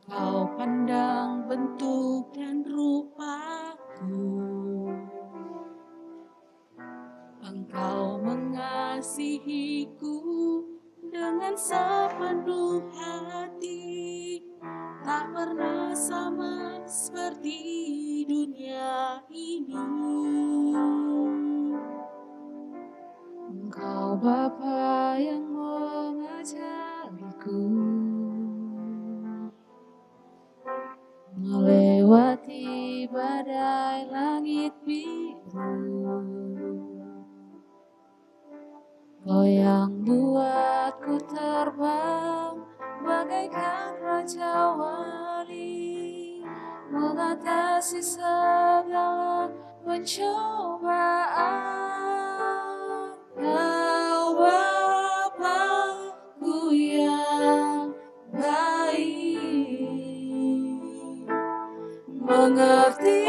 Kau pandang bentuk dan rupaku, Engkau mengasihiku dengan sepenuh hati. Tak pernah sama seperti dunia ini. Engkau Bapa yang mengajariku melewati badai langit biru. Kau yang buatku terbang bagaikan raja-wali, mengatasi segala pencobaan. Kau Bapa-Ku yang baik, mengerti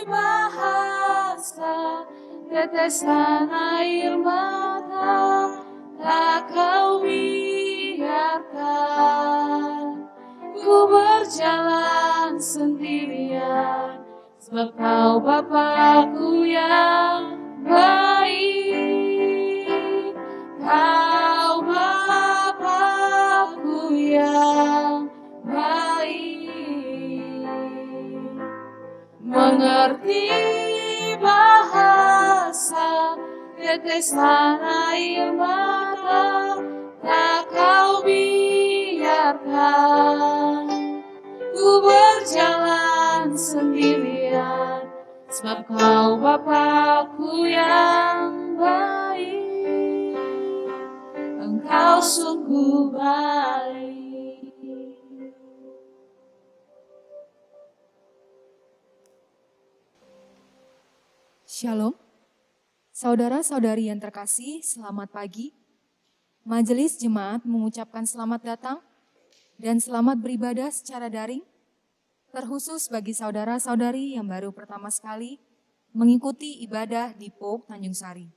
bahasa tetesan air mata. Tak Kau biarkan ku berjalan sendirian, sebab Kau Bapa-Ku yang baik. Kau Bapa-Ku yang baik, mengerti bahasa tetesan air mata. Tak Kau biarkan ku berjalan sendirian, sebab Kau Bapa-Ku yang baik. Engkau sungguh baik. Shalom, saudara-saudari yang terkasih, selamat pagi. Majelis Jemaat mengucapkan selamat datang dan selamat beribadah secara daring, terkhusus bagi saudara-saudari yang baru pertama sekali mengikuti ibadah di POUK Tanjung Sari.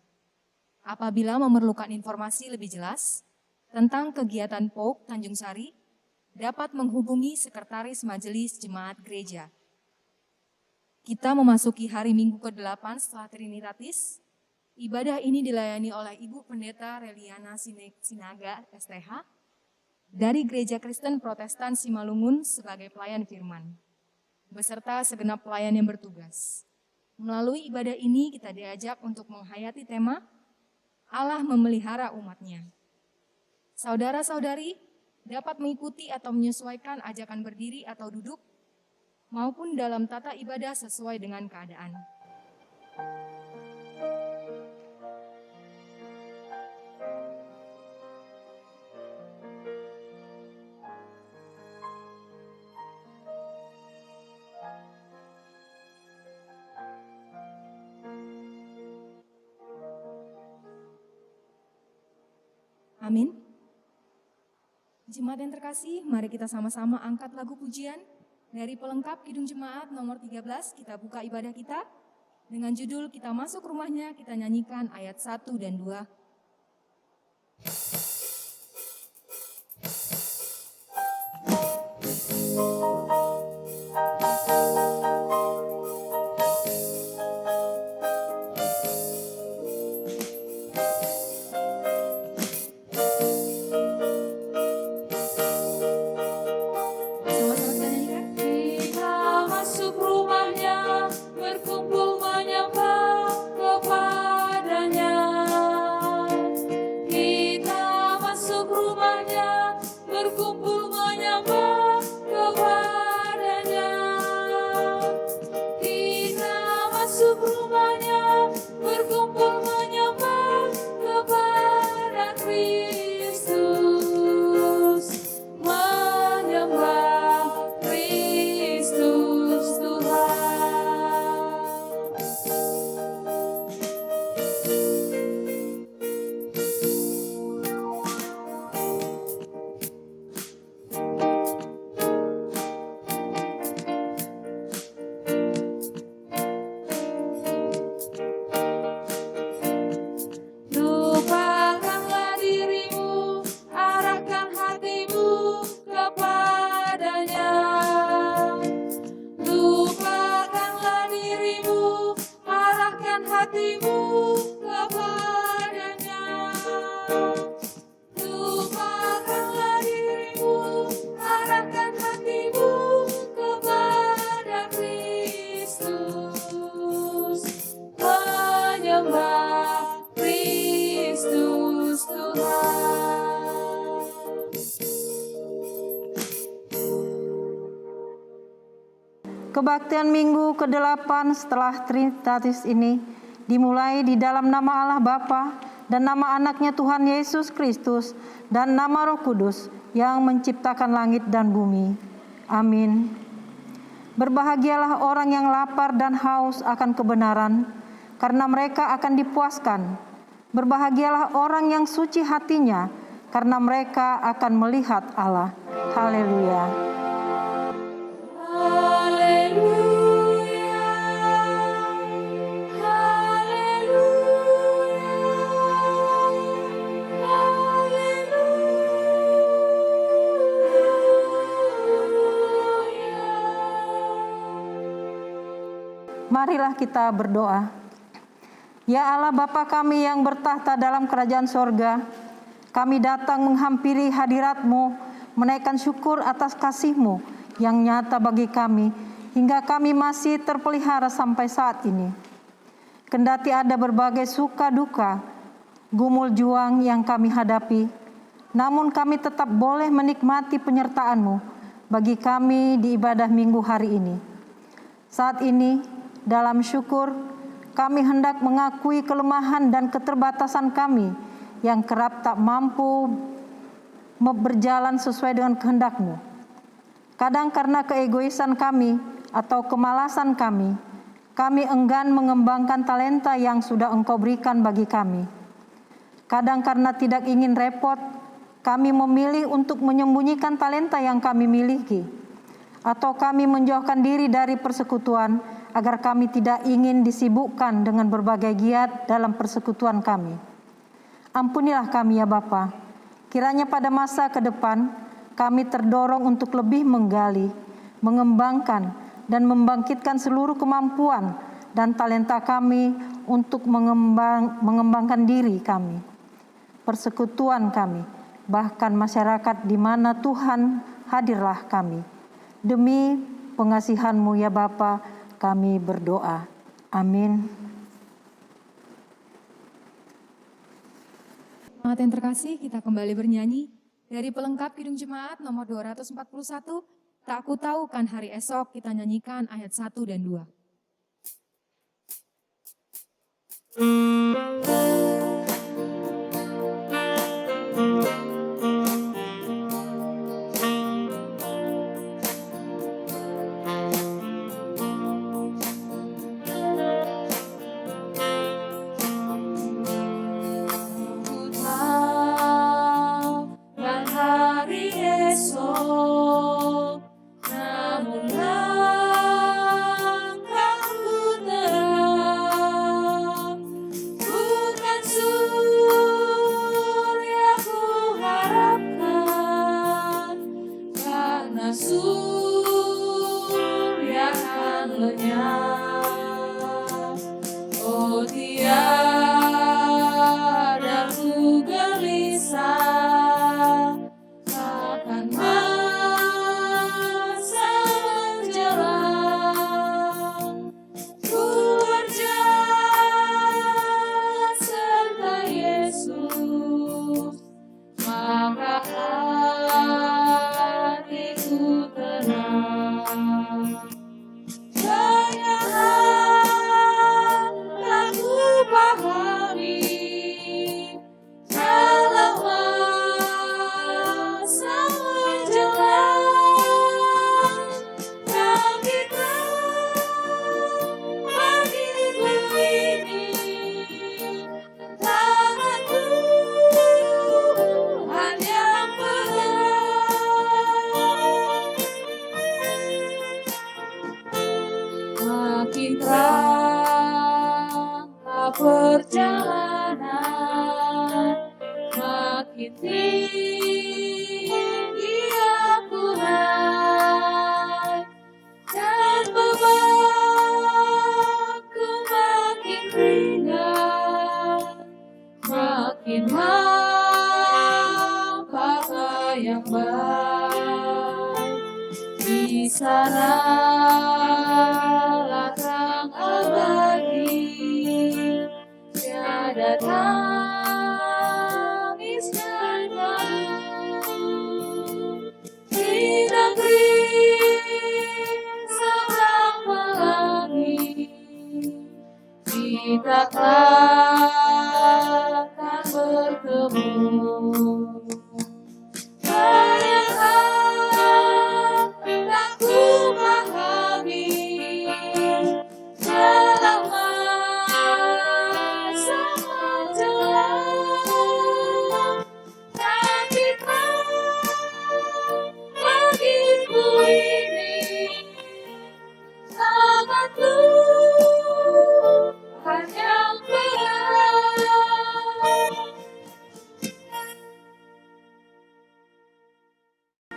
Apabila memerlukan informasi lebih jelas tentang kegiatan POUK Tanjung Sari, dapat menghubungi Sekretaris Majelis Jemaat Gereja. Kita memasuki hari Minggu ke-8 setelah Trinitatis. Ibadah ini dilayani oleh Ibu Pendeta Reliana Sinaga, STH, dari Gereja Kristen Protestan Simalungun sebagai pelayan firman, beserta segenap pelayan yang bertugas. Melalui ibadah ini kita diajak untuk menghayati tema Allah memelihara umatnya. Saudara-saudari dapat mengikuti atau menyesuaikan ajakan berdiri atau duduk, maupun dalam tata ibadah sesuai dengan keadaan. Amin. Jemaat yang terkasih, mari kita sama-sama angkat lagu pujian dari pelengkap Kidung Jemaat nomor 13. Kita buka ibadah kita dengan judul Kita Masuk Rumahnya. Kita nyanyikan ayat 1 dan 2. Berkumpul menyembah kepadanya. Kebaktian minggu ke-8 setelah Trinitatis ini dimulai di dalam nama Allah Bapa dan nama anaknya Tuhan Yesus Kristus dan nama Roh Kudus yang menciptakan langit dan bumi. Amin. Berbahagialah orang yang lapar dan haus akan kebenaran, karena mereka akan dipuaskan. Berbahagialah orang yang suci hatinya, karena mereka akan melihat Allah. Haleluya. Marilah kita berdoa. Ya Allah Bapa kami yang bertahta dalam kerajaan sorga, kami datang menghampiri hadirat-Mu, menaikkan syukur atas kasih-Mu yang nyata bagi kami, hingga kami masih terpelihara sampai saat ini. Kendati ada berbagai suka duka, gumul juang yang kami hadapi, namun kami tetap boleh menikmati penyertaan-Mu bagi kami di ibadah minggu hari ini. Saat ini, dalam syukur, kami hendak mengakui kelemahan dan keterbatasan kami yang kerap tak mampu berjalan sesuai dengan kehendak-Mu. Kadang karena keegoisan kami atau kemalasan kami enggan mengembangkan talenta yang sudah Engkau berikan bagi kami. Kadang karena tidak ingin repot, kami memilih untuk menyembunyikan talenta yang kami miliki, atau kami menjauhkan diri dari persekutuan agar kami tidak ingin disibukkan dengan berbagai giat dalam persekutuan kami. Ampunilah kami ya Bapa. Kiranya pada masa ke depan kami terdorong untuk lebih menggali, mengembangkan, dan membangkitkan seluruh kemampuan dan talenta kami untuk mengembangkan diri kami, persekutuan kami, bahkan masyarakat di mana Tuhan hadirlah kami. Demi pengasihan-Mu ya Bapa, kami berdoa. Amin. Jemaat yang terkasih, kita kembali bernyanyi dari pelengkap Kidung Jemaat nomor 241, Tak Ku Tahu Kan Hari Esok. Kita nyanyikan ayat 1 dan 2. Perjalanan makin tinggi aku naik, dan bebanku makin ringan, makin hampa yang baik. Di sanalah terang abadi, tiada tangis dan malu. Di negeri seberang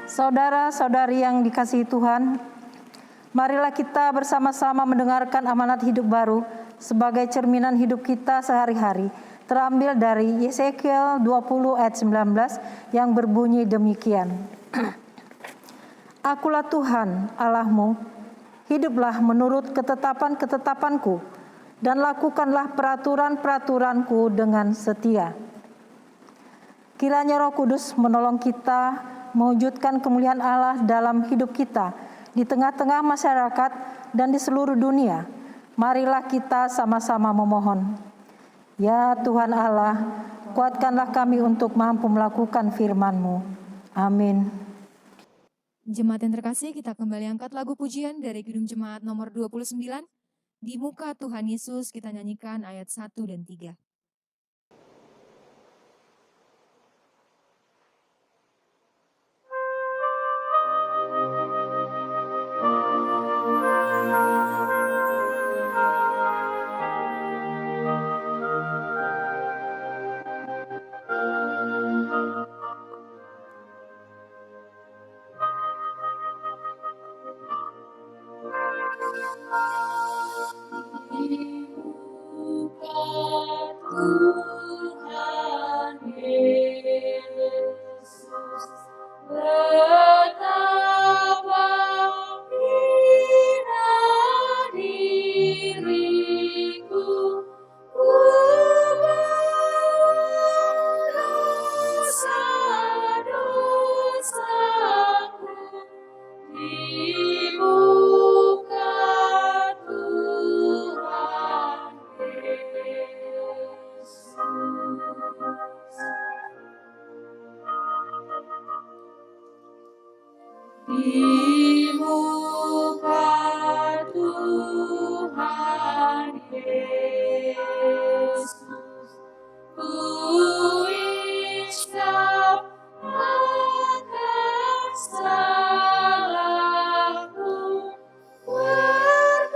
Saudara-saudari yang dikasihi Tuhan, marilah kita bersama-sama mendengarkan amanat hidup baru sebagai cerminan hidup kita sehari-hari, terambil dari Yesekiel 20 ayat 19 yang berbunyi demikian. Akulah Tuhan Allahmu, hiduplah menurut ketetapan-ketetapanku, dan lakukanlah peraturan-peraturanku dengan setia. Kiranya Roh Kudus menolong kita mewujudkan kemuliaan Allah dalam hidup kita di tengah-tengah masyarakat dan di seluruh dunia. Marilah kita sama-sama memohon. Ya Tuhan Allah, kuatkanlah kami untuk mampu melakukan firman-Mu. Amin. Jemaat yang terkasih, kita kembali angkat lagu pujian dari Kidung Jemaat nomor 29. Di muka Tuhan Yesus kita nyanyikan ayat 1 dan 3. Tuhan Yesus, betapa hina diriku, ku dosa-dosaku di muka Tuhan Yesus. Di muka Tuhan Yesus, ku isyap akan salahku, bertobat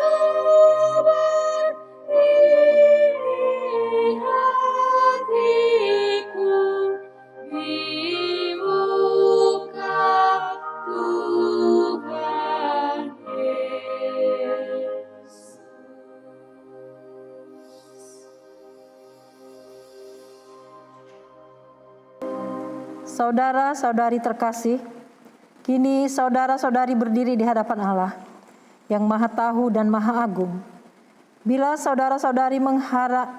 ini hatiku, di muka Tuhan Yesus. Saudara-saudari terkasih, kini saudara-saudari berdiri di hadapan Allah yang Maha Tahu dan Maha Agung. Bila saudara-saudari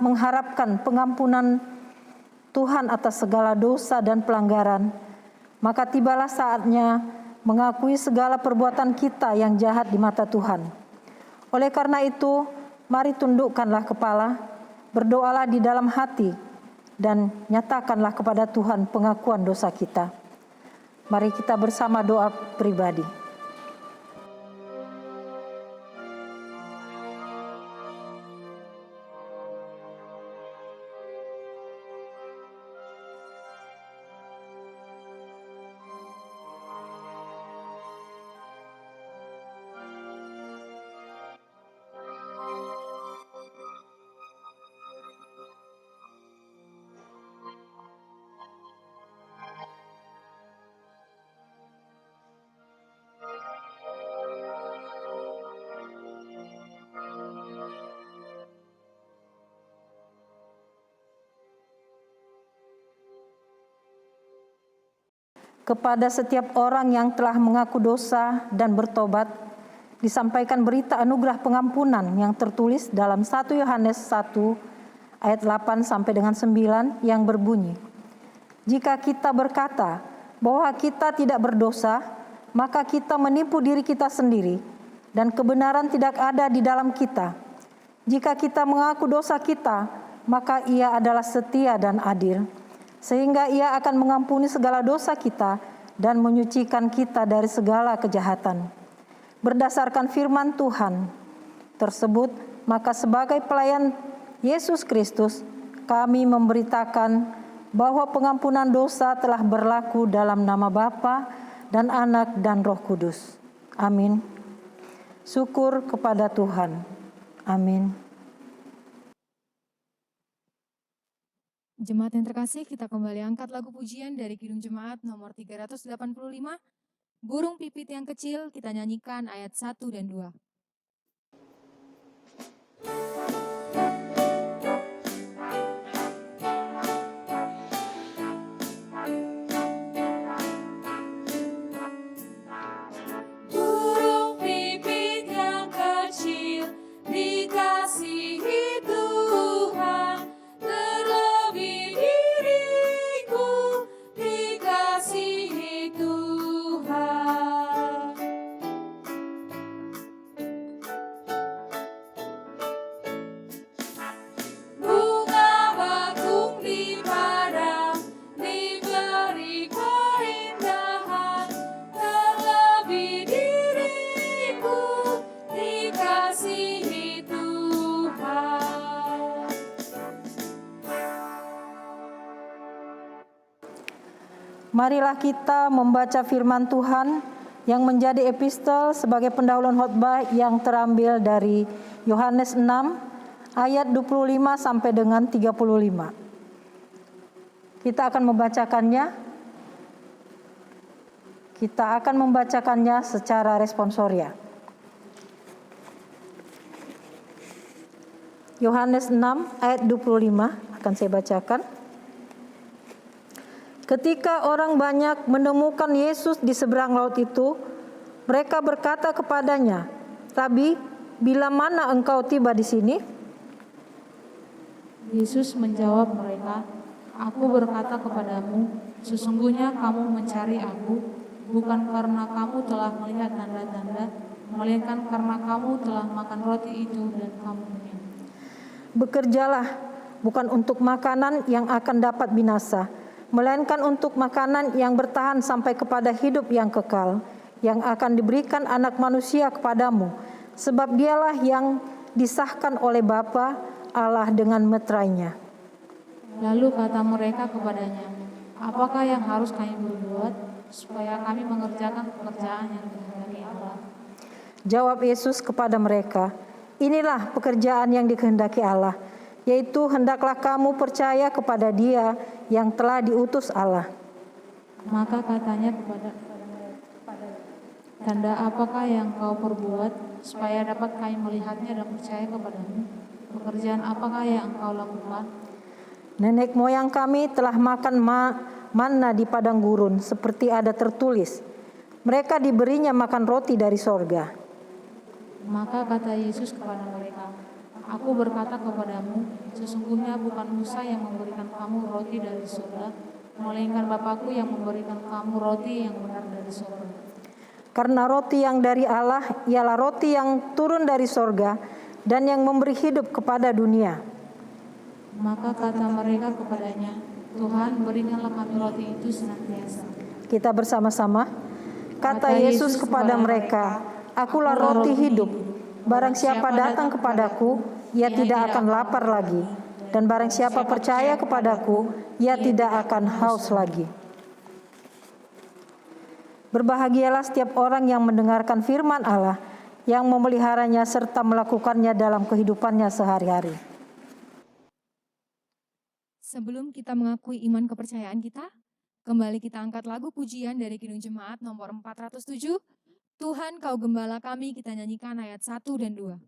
mengharapkan pengampunan Tuhan atas segala dosa dan pelanggaran, maka tibalah saatnya mengakui segala perbuatan kita yang jahat di mata Tuhan. Oleh karena itu, mari tundukkanlah kepala, berdoalah di dalam hati, dan nyatakanlah kepada Tuhan pengakuan dosa kita. Mari kita bersama doa pribadi. Kepada setiap orang yang telah mengaku dosa dan bertobat, disampaikan berita anugerah pengampunan yang tertulis dalam 1 Yohanes 1 ayat 8 sampai dengan 9 yang berbunyi, jika kita berkata bahwa kita tidak berdosa, maka kita menipu diri kita sendiri dan kebenaran tidak ada di dalam kita. Jika kita mengaku dosa kita, maka Ia adalah setia dan adil, sehingga Ia akan mengampuni segala dosa kita dan menyucikan kita dari segala kejahatan. Berdasarkan firman Tuhan tersebut, maka sebagai pelayan Yesus Kristus, kami memberitakan bahwa pengampunan dosa telah berlaku dalam nama Bapa dan Anak dan Roh Kudus. Amin. Syukur kepada Tuhan. Amin. Jemaat yang terkasih, kita kembali angkat lagu pujian dari Kidung Jemaat nomor 385. Burung pipit yang kecil kita nyanyikan ayat 1 dan 2. Burung pipit yang kecil dikasihi Tuhan, terlebih diriku dikasihi Tuhan. Bunga bakung di padang diberi keindahan, terlebih diriku dikasihi Tuhan. Marilah kita membaca firman Tuhan yang menjadi epistel sebagai pendahuluan khotbah yang terambil dari Yohanes 6 ayat 25 sampai dengan 35. Kita akan membacakannya secara responsoria. Yohanes 6 ayat 25 akan saya bacakan. Ketika orang banyak menemukan Yesus di seberang laut itu, mereka berkata kepadanya, "Rabi, bila mana engkau tiba di sini?" Yesus menjawab mereka, "Aku berkata kepadamu, sesungguhnya kamu mencari Aku, bukan karena kamu telah melihat tanda-tanda, melainkan karena kamu telah makan roti itu dan kamu kenyang. Bekerjalah bukan untuk makanan yang akan dapat binasa, melainkan untuk makanan yang bertahan sampai kepada hidup yang kekal, yang akan diberikan Anak Manusia kepadamu, sebab Dialah yang disahkan oleh Bapa Allah dengan meterainya." Lalu kata mereka kepadanya, "Apakah yang harus kami berbuat supaya kami mengerjakan pekerjaan yang dikehendaki Allah?" Jawab Yesus kepada mereka, "Inilah pekerjaan yang dikehendaki Allah, yaitu hendaklah kamu percaya kepada Dia yang telah diutus Allah." Maka katanya kepada "Tanda apakah yang kau perbuat supaya dapat kami melihatnya dan percaya kepadamu? Pekerjaan apakah yang kau lakukan?" "Nenek moyang kami telah makan manna di padang gurun, seperti ada tertulis, mereka diberinya makan roti dari sorga." Maka kata Yesus kepada mereka, "Aku berkata kepadamu, sesungguhnya bukan Musa yang memberikan kamu roti dari surga, melainkan Bapa-Ku yang memberikan kamu roti yang benar dari surga. Karena roti yang dari Allah ialah roti yang turun dari sorga dan yang memberi hidup kepada dunia." Maka kata mereka kepadanya, "Tuhan, berikanlah kami roti itu senantiasa." Kita bersama-sama. Kata Yesus kepada mereka, "Akulah roti hidup. Barang siapa datang kepadaku, ia tidak akan lapar lagi. Dan barang siapa percaya kepadaku, ia tidak akan haus lagi." Berbahagialah setiap orang yang mendengarkan firman Allah, yang memeliharanya serta melakukannya dalam kehidupannya sehari-hari. Sebelum kita mengakui iman kepercayaan kita, kembali kita angkat lagu pujian dari Kidung Jemaat nomor 407, "Tuhan Kau Gembala Kami", kita nyanyikan ayat 1 dan 2.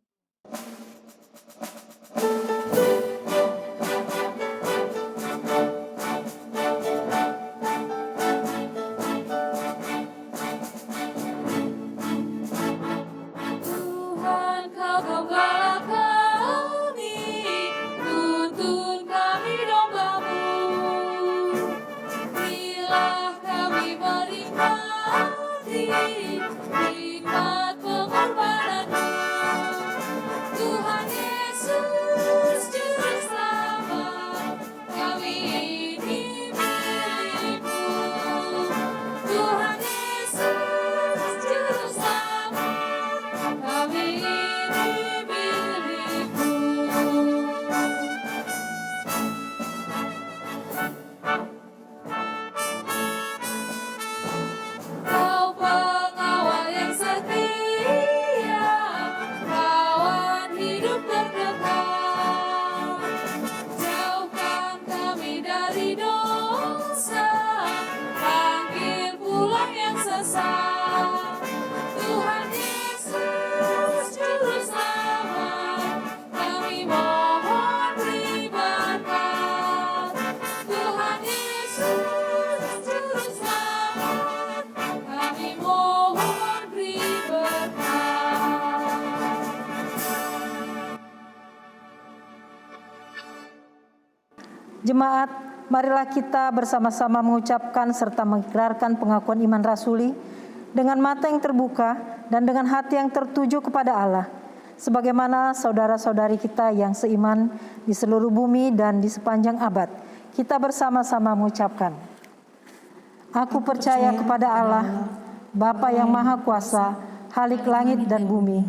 Tuhan Kau Gembala kami, tuntun kami domba-Mu. Biarlah kami menikmati nikmat pengorbanan-Mu. Tuhan Yesus Juru Selamat, kami ini milik-Mu. Tuhan Yesus Juru Selamat, kami ini milik-Mu. Kau pengawal yang setia, Jemaat, marilah kita bersama-sama mengucapkan serta mengikrarkan pengakuan iman rasuli dengan mata yang terbuka dan dengan hati yang tertuju kepada Allah. Sebagaimana saudara-saudari kita yang seiman di seluruh bumi dan di sepanjang abad, kita bersama-sama mengucapkan, Aku percaya kepada Allah, Bapa yang Maha Kuasa, Khalik langit dan bumi,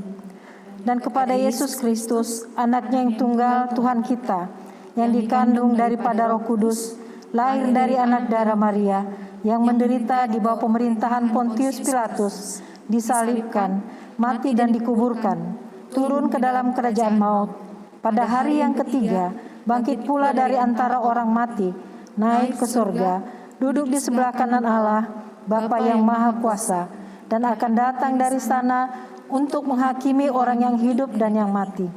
dan kepada Yesus Kristus, Anaknya yang tunggal Tuhan kita, yang dikandung daripada Roh Kudus, lahir dari anak darah Maria, yang menderita di bawah pemerintahan Pontius Pilatus, disalibkan, mati dan dikuburkan, turun ke dalam kerajaan maut, pada hari yang ketiga, bangkit pula dari antara orang mati, naik ke surga, duduk di sebelah kanan Allah, Bapa yang Maha Kuasa, dan akan datang dari sana untuk menghakimi orang yang hidup dan yang mati.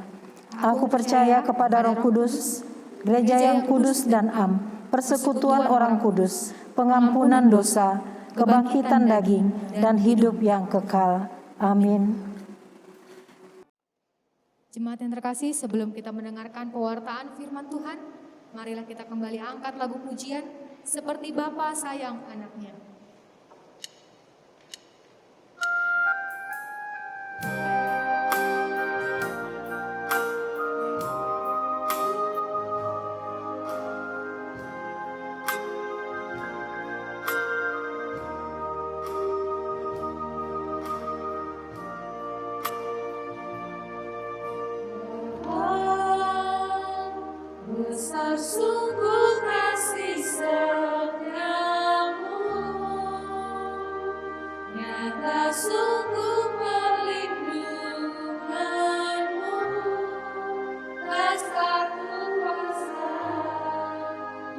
Aku percaya kepada Roh Kudus, Gereja yang kudus dan am, persekutuan orang kudus, pengampunan dosa, kebangkitan daging, dan hidup yang kekal. Amin. Jemaat yang terkasih, sebelum kita mendengarkan pewartaan firman Tuhan, marilah kita kembali angkat lagu pujian, Seperti Bapa Sayang Anaknya. Besar sungguh kasih setiamu, nyata sungguh perlindunganmu, tak satu kuasa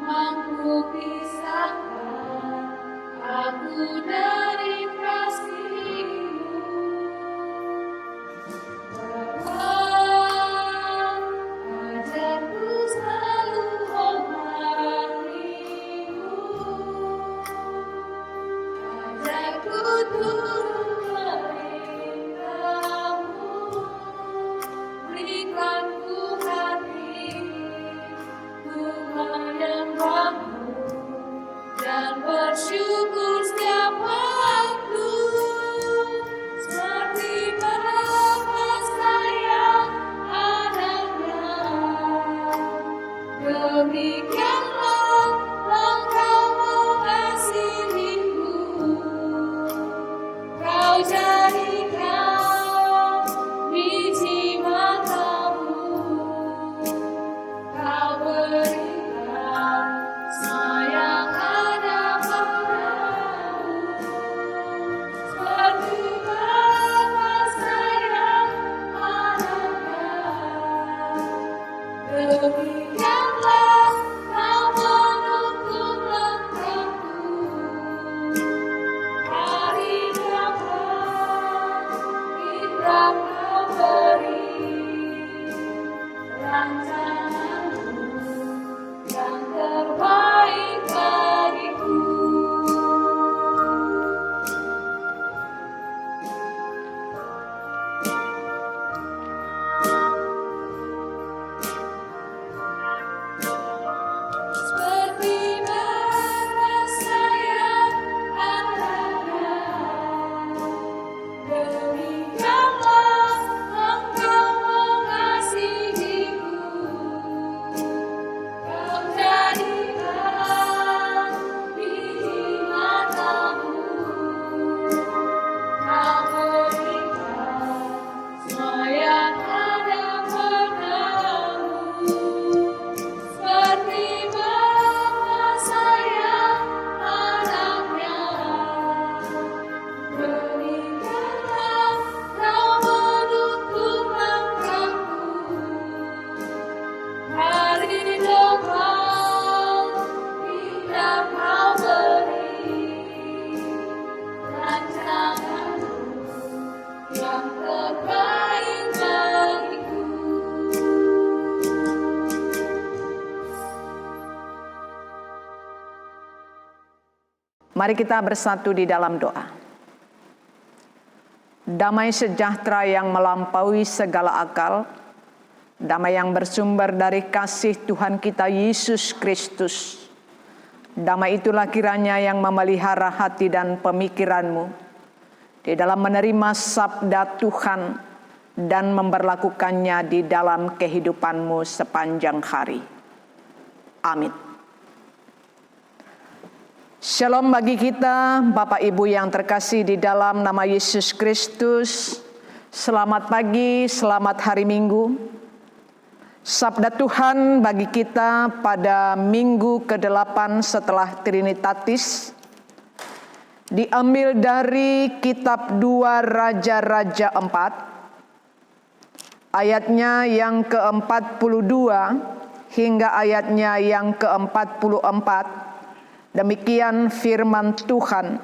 mampu pisahkan aku dari kasih-Mu. Ajarku selalu hormati-Mu, ajarku turut perintah-Mu, berikan ku hati untuk menyembah-Mu dan bersyukur setiap waktu, seperti Bapa sayang anaknya. Demikianlah Engkau mengasihiku, Kau jadikan biji matamu, Kau berikan sayang ada padamu, seperti Bapa sayang anaknya. Demikianlah Kau menuntun langkahku, hari dapat kita Kau beri rancangan-Mu yang terbaik bagiku. Seperti Bapa sayang anaknya, demikianlah Engkau mengasihiku, Kau jadikan biji matamu, Kau berikan sayang ada padamu, seperti Bapa sayang anaknya. Demikianlah Kau menuntun langkahku, hari depan tidak Kau beri rancangan-Mu yang terbaik bagiku. Mari kita bersatu di dalam doa. Damai sejahtera yang melampaui segala akal, damai yang bersumber dari kasih Tuhan kita Yesus Kristus. Damai itulah kiranya yang memelihara hati dan pemikiranmu di dalam menerima sabda Tuhan dan memberlakukannya di dalam kehidupanmu sepanjang hari. Amin. Shalom bagi kita, Bapak Ibu yang terkasih di dalam nama Yesus Kristus. Selamat pagi, selamat hari Minggu. Sabda Tuhan bagi kita pada minggu ke-8 setelah Trinitatis diambil dari kitab 2 Raja-Raja 4, ayatnya yang ke-42 hingga ayatnya yang ke-44. Demikian firman Tuhan.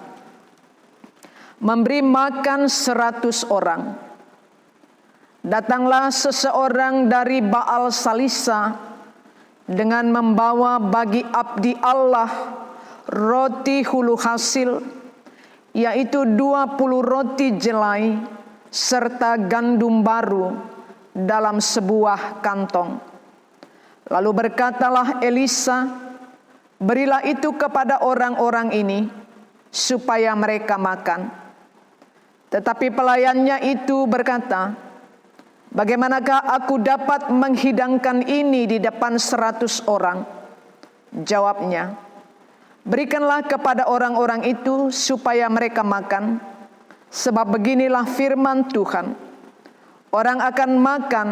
Memberi makan 100 orang. Datanglah seseorang dari Baal Salisa dengan membawa bagi abdi Allah roti hulu hasil, yaitu 20 roti jelai serta gandum baru dalam sebuah kantong. Lalu berkatalah Elisa, berilah itu kepada orang-orang ini supaya mereka makan. Tetapi pelayannya itu berkata, bagaimanakah aku dapat menghidangkan ini di depan 100 orang? Jawabnya, berikanlah kepada orang-orang itu supaya mereka makan. Sebab beginilah firman Tuhan, orang akan makan,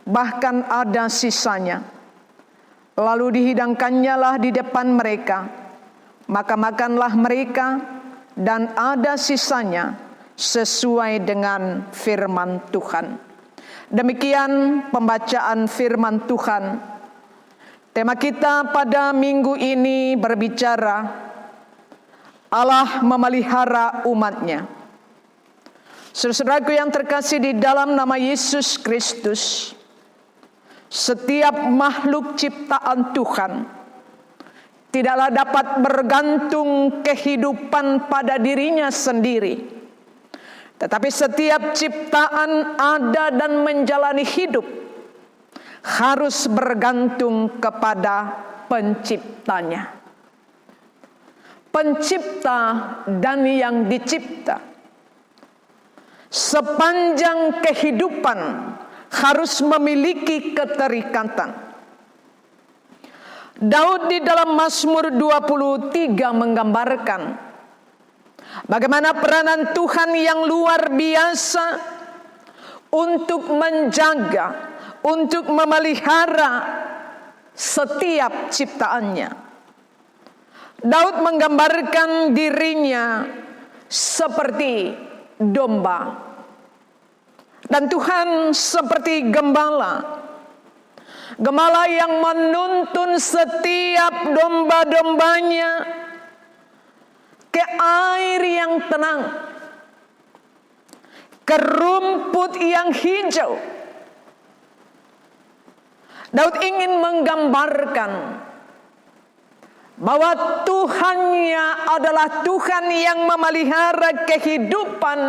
bahkan ada sisanya. Lalu dihidangkannya lah di depan mereka, maka makanlah mereka dan ada sisanya sesuai dengan firman Tuhan. Demikian pembacaan firman Tuhan. Tema kita pada minggu ini berbicara Allah memelihara umatnya. Saudaraku yang terkasih di dalam nama Yesus Kristus, setiap makhluk ciptaan Tuhan tidaklah dapat bergantung kehidupan pada dirinya sendiri. Tetapi setiap ciptaan ada dan menjalani hidup harus bergantung kepada penciptanya. Pencipta dan yang dicipta. Sepanjang kehidupan harus memiliki keterikatan. Daud di dalam Mazmur 23 menggambarkan bagaimana peranan Tuhan yang luar biasa untuk menjaga, untuk memelihara setiap ciptaannya. Daud menggambarkan dirinya seperti domba. Dan Tuhan seperti gembala. Gembala yang menuntun setiap domba-dombanya ke air yang tenang, ke rumput yang hijau. Daud ingin menggambarkan bahwa Tuhannya adalah Tuhan yang memelihara kehidupan,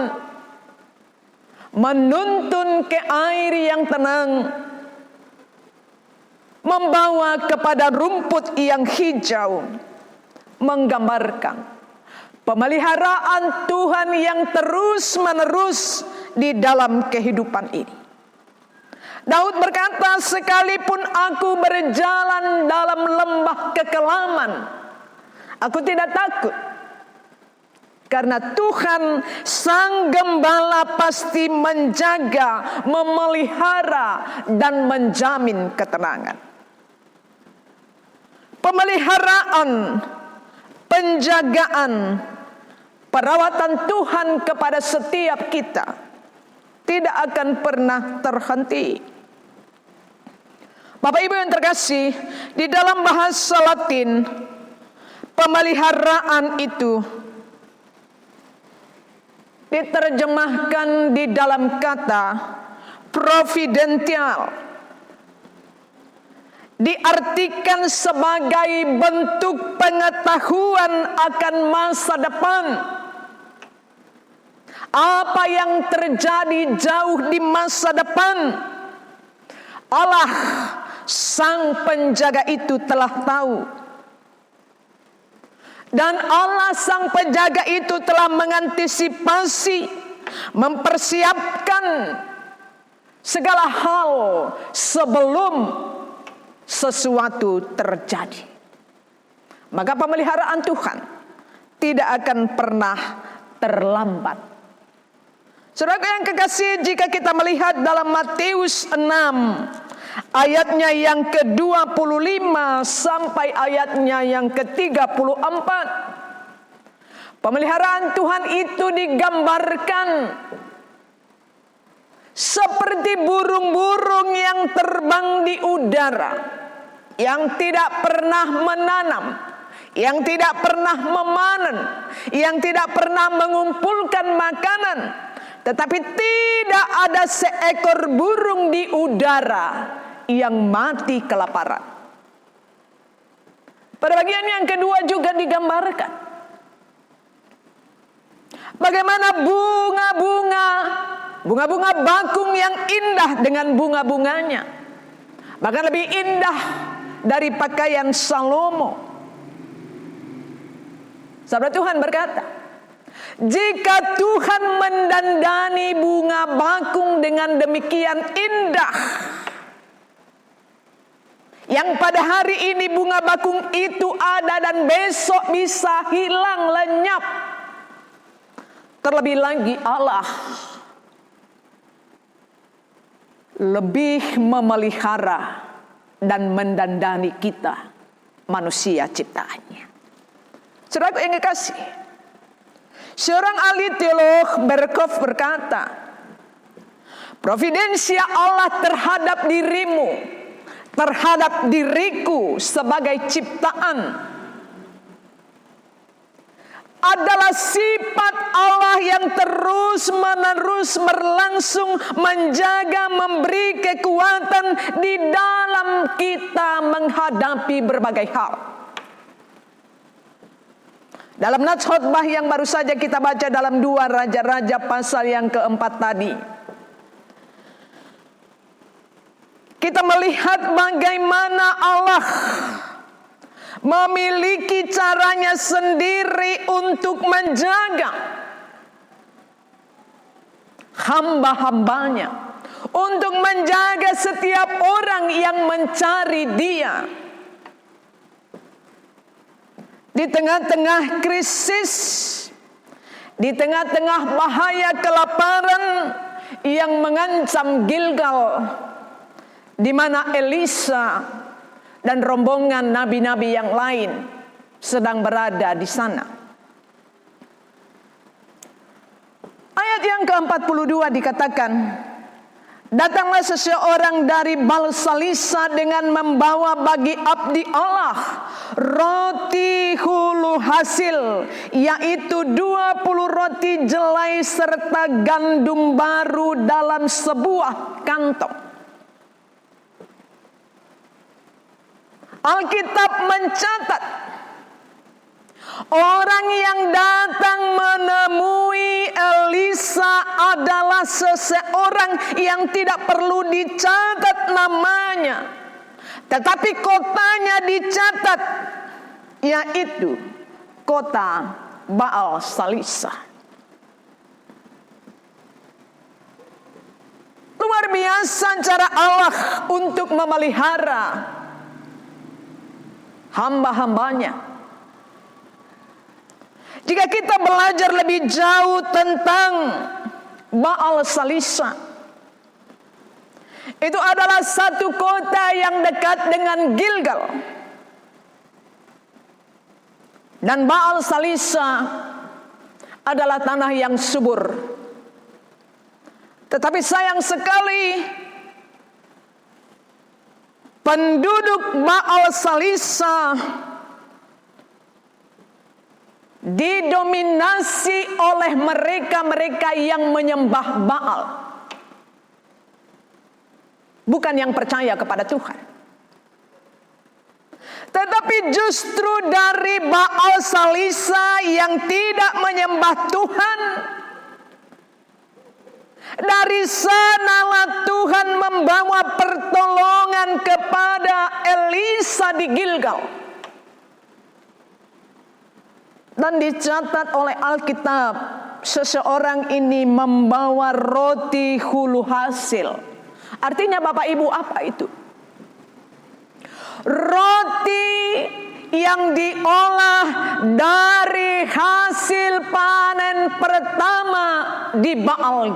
menuntun ke air yang tenang, membawa kepada rumput yang hijau, menggambarkan pemeliharaan Tuhan yang terus-menerus di dalam kehidupan ini. Daud berkata, sekalipun aku berjalan dalam lembah kekelaman, aku tidak takut. Karena Tuhan Sang Gembala pasti menjaga, memelihara, dan menjamin ketenangan. Pemeliharaan, penjagaan, perawatan Tuhan kepada setiap kita tidak akan pernah terhenti. Bapak Ibu yang terkasih, di dalam bahasa Latin, pemeliharaan itu diterjemahkan di dalam kata providential, diartikan sebagai bentuk pengetahuan akan masa depan. Apa yang terjadi jauh di masa depan, Allah sang penjaga itu telah tahu. Dan Allah sang penjaga itu telah mengantisipasi, mempersiapkan segala hal sebelum sesuatu terjadi. Maka pemeliharaan Tuhan tidak akan pernah terlambat. Saudara yang kekasih, jika kita melihat dalam Matius 6 ayatnya yang ke-25 sampai ayatnya yang ke-34, pemeliharaan Tuhan itu digambarkan seperti burung-burung yang terbang di udara, yang tidak pernah menanam, yang tidak pernah memanen, yang tidak pernah mengumpulkan makanan, tetapi tidak ada seekor burung di udara yang mati kelaparan. Pada bagian yang kedua juga digambarkan bagaimana bunga-bunga bakung yang indah dengan bunga-bunganya, bahkan lebih indah dari pakaian Salomo. Sahabat Tuhan berkata, jika Tuhan mendandani bunga bakung dengan demikian indah, yang pada hari ini bunga bakung itu ada dan besok bisa hilang lenyap, terlebih lagi Allah lebih memelihara dan mendandani kita, manusia ciptaannya. Saudaraku yang kekasih, seorang ahli teolog Berkhof berkata, providensia Allah terhadap dirimu, terhadap diriku sebagai ciptaan adalah sifat Allah yang terus-menerus berlangsung menjaga, memberi kekuatan di dalam kita menghadapi berbagai hal. Dalam nats khotbah yang baru saja kita baca dalam 2 Raja-Raja pasal yang keempat tadi, kita melihat bagaimana Allah memiliki caranya sendiri untuk menjaga hamba-hambanya, untuk menjaga setiap orang yang mencari Dia. Di tengah-tengah krisis, di tengah-tengah bahaya kelaparan yang mengancam Gilgal, di mana Elisa dan rombongan nabi-nabi yang lain sedang berada di sana. Ayat yang ke-42 dikatakan, datanglah seseorang dari Balsalisa dengan membawa bagi abdi Allah roti hulu hasil, yaitu 20 roti jelai serta gandum baru dalam sebuah kantong. Alkitab mencatat orang yang datang menemui Elisa adalah seseorang yang tidak perlu dicatat namanya, tetapi kotanya dicatat, yaitu kota Baal Salisa. Luar biasa cara Allah untuk memelihara hamba-hambanya. Jika kita belajar lebih jauh tentang Baal Salisa, itu adalah satu kota yang dekat dengan Gilgal. Dan Baal Salisa adalah tanah yang subur. Tetapi sayang sekali, penduduk Baal Salisa didominasi oleh mereka-mereka yang menyembah Baal, bukan yang percaya kepada Tuhan. Tetapi justru dari Baal Salisa yang tidak menyembah Tuhan, dari sanalah Tuhan membawa pertolongan Elisa di Gilgal. Dan dicatat oleh Alkitab, seseorang ini membawa roti hulu hasil. Artinya Bapak Ibu, apa itu? Roti yang diolah dari hasil panen pertama di Baal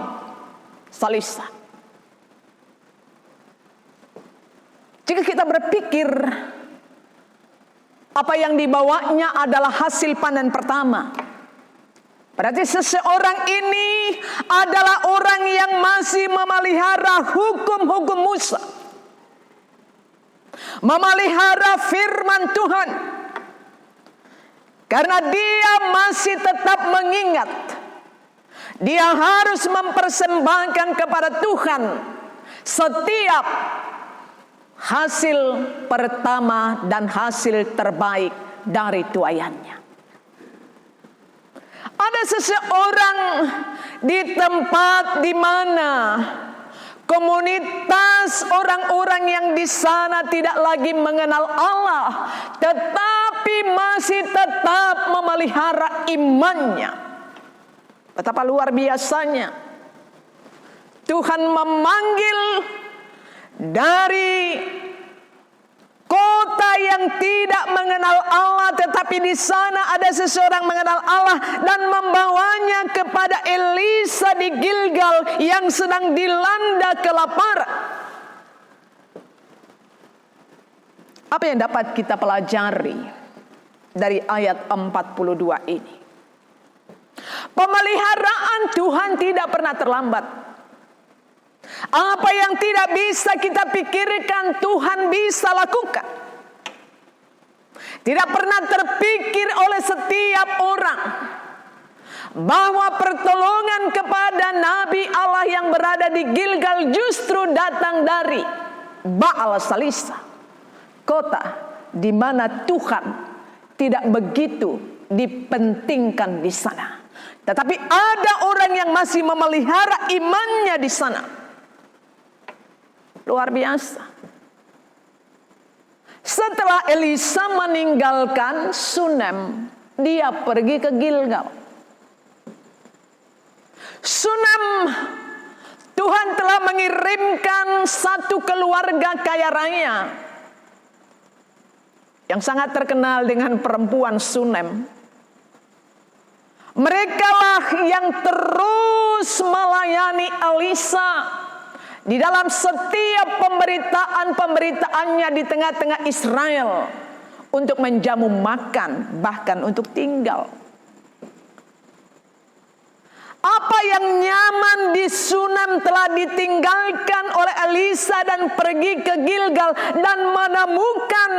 Salisa. Jika kita berpikir apa yang dibawanya adalah hasil panen pertama, berarti seseorang ini adalah orang yang masih memelihara hukum-hukum Musa, memelihara firman Tuhan, karena dia masih tetap mengingat dia harus mempersembahkan kepada Tuhan setiap hasil pertama dan hasil terbaik dari tuayannya. Ada seseorang di tempat di mana komunitas orang-orang yang di sana tidak lagi mengenal Allah, tetapi masih tetap memelihara imannya. Betapa luar biasanya Tuhan memanggil dari kota yang tidak mengenal Allah, tetapi di sana ada seseorang mengenal Allah dan membawanya kepada Elisa di Gilgal yang sedang dilanda kelaparan. Apa yang dapat kita pelajari dari ayat 42 ini? Pemeliharaan Tuhan tidak pernah terlambat. Apa yang tidak bisa kita pikirkan, Tuhan bisa lakukan. Tidak pernah terpikir oleh setiap orang bahwa pertolongan kepada Nabi Allah yang berada di Gilgal justru datang dari Baal Salisa, kota di mana Tuhan tidak begitu dipentingkan di sana. Tetapi ada orang yang masih memelihara imannya di sana. Luar biasa. Setelah Elisa meninggalkan Sunem, dia pergi ke Gilgal. Sunem, Tuhan telah mengirimkan satu keluarga kaya raya yang sangat terkenal dengan perempuan Sunem. Merekalah yang terus melayani Elisa di dalam setiap pemberitaan-pemberitaannya di tengah-tengah Israel untuk menjamu makan, bahkan untuk tinggal. Apa yang nyaman di Sunem telah ditinggalkan oleh Elisa dan pergi ke Gilgal dan menemukan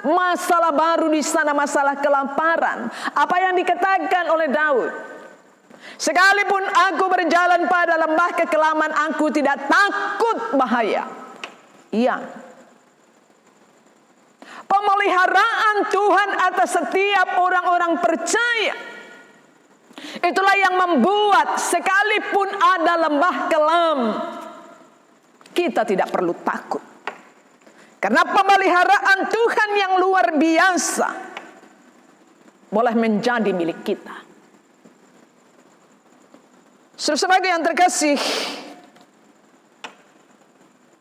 masalah baru di sana, masalah kelaparan. Apa yang dikatakan oleh Daud? Sekalipun aku berjalan pada lembah kekelaman, aku tidak takut bahaya. Iya. Pemeliharaan Tuhan atas setiap orang-orang percaya, itulah yang membuat sekalipun ada lembah kelam, kita tidak perlu takut. Karena pemeliharaan Tuhan yang luar biasa boleh menjadi milik kita. Sebagai yang terkasih,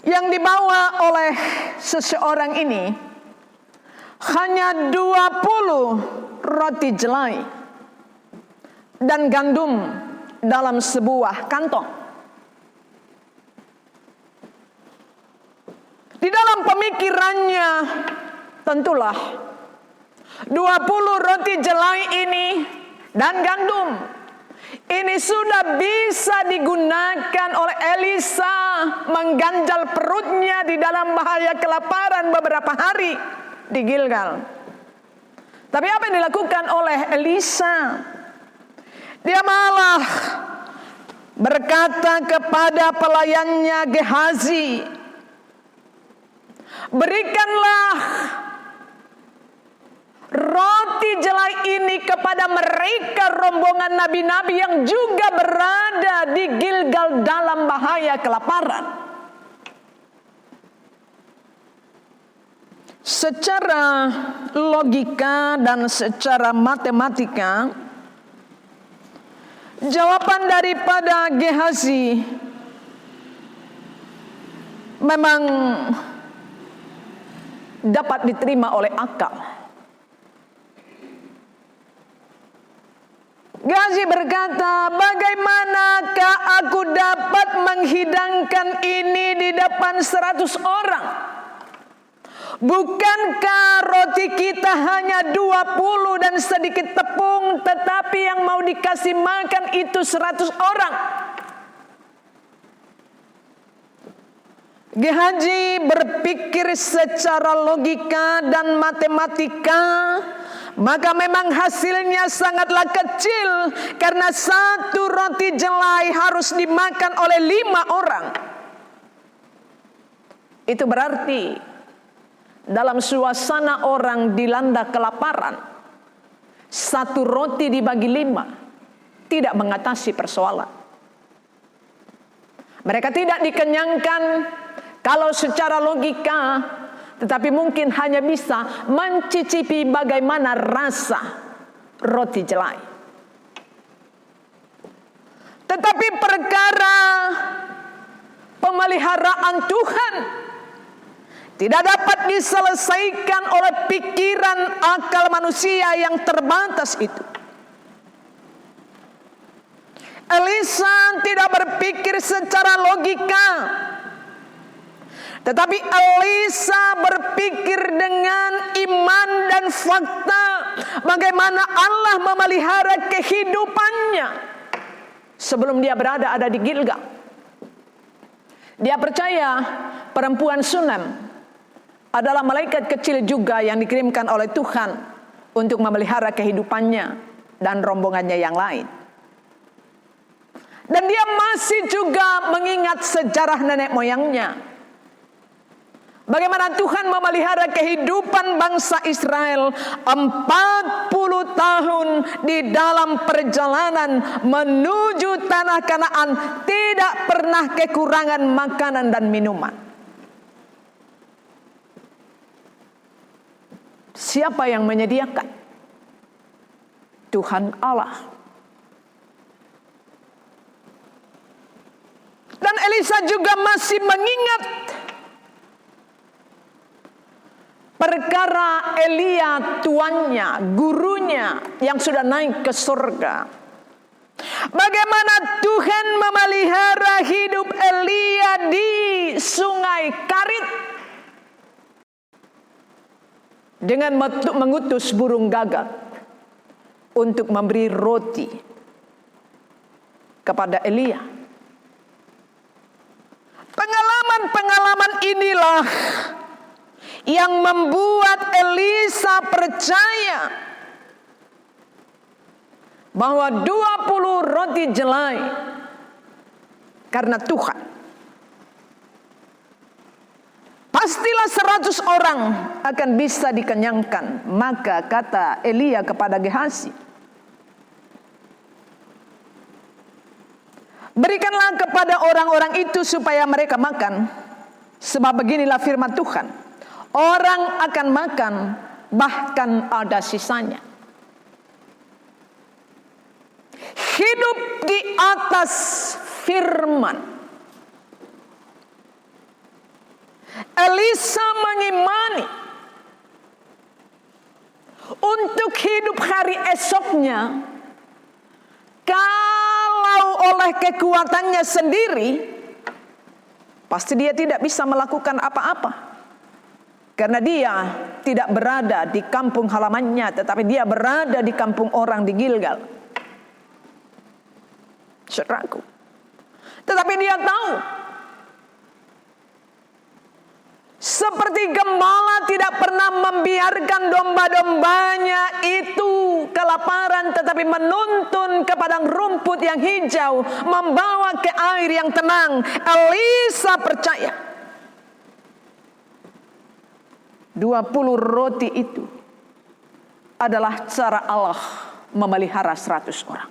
yang dibawa oleh seseorang ini hanya 20 roti jelai dan gandum dalam sebuah kantong. Di dalam pemikirannya, tentulah 20 roti jelai ini dan gandum ini sudah bisa digunakan oleh Elisa mengganjal perutnya di dalam bahaya kelaparan beberapa hari di Gilgal. Tapi apa yang dilakukan oleh Elisa? Dia malah berkata kepada pelayannya Gehazi, berikanlah roti jelai ini kepada mereka rombongan nabi-nabi yang juga berada di Gilgal dalam bahaya kelaparan. Secara logika dan secara matematika, jawaban daripada Gehazi memang dapat diterima oleh akal. Gehazi berkata, bagaimanakah aku dapat menghidangkan ini di depan 100 orang? Bukankah roti kita hanya 20 dan sedikit tepung, tetapi yang mau dikasih makan itu 100 orang? Gehazi berpikir secara logika dan matematika, maka memang hasilnya sangatlah kecil, karena satu roti jelai harus dimakan oleh 5 orang. Itu berarti dalam suasana orang dilanda kelaparan, satu roti dibagi 5 tidak mengatasi persoalan. Mereka tidak dikenyangkan kalau secara logika, tetapi mungkin hanya bisa mencicipi bagaimana rasa roti jelai. Tetapi perkara pemeliharaan Tuhan tidak dapat diselesaikan oleh pikiran akal manusia yang terbatas itu. Elisa tidak berpikir secara logika, tetapi Elisa berpikir dengan iman dan fakta bagaimana Allah memelihara kehidupannya sebelum dia ada di Gilgal. Dia percaya perempuan Sunem adalah malaikat kecil juga yang dikirimkan oleh Tuhan untuk memelihara kehidupannya dan rombongannya yang lain. Dan dia masih juga mengingat sejarah nenek moyangnya, bagaimana Tuhan memelihara kehidupan bangsa Israel 40 tahun di dalam perjalanan menuju tanah Kanaan, tidak pernah kekurangan makanan dan minuman. Siapa yang menyediakan? Tuhan Allah. Dan Elisa juga masih mengingat perkara Elia tuannya, gurunya yang sudah naik ke surga. Bagaimana Tuhan memelihara hidup Elia di sungai Karit dengan mengutus burung gagak untuk memberi roti kepada Elia. Pengalaman-pengalaman inilah yang membuat Elisa percaya bahwa 20 roti jelai karena Tuhan, pastilah 100 orang akan bisa dikenyangkan. Maka kata Elia kepada Gehazi, berikanlah kepada orang-orang itu supaya mereka makan, sebab beginilah firman Tuhan, orang akan makan bahkan ada sisanya. Hidup di atas firman. Elisa mengimani untuk hidup hari esoknya, kalau oleh kekuatannya sendiri pasti dia tidak bisa melakukan apa-apa, karena dia tidak berada di kampung halamannya, tetapi dia berada di kampung orang di Gilgal. Saudaraku, tetapi dia tahu, seperti gembala tidak pernah membiarkan domba-dombanya itu kelaparan, tetapi menuntun ke padang rumput yang hijau, membawa ke air yang tenang. Elisa percaya 20 roti itu adalah cara Allah memelihara 100 orang.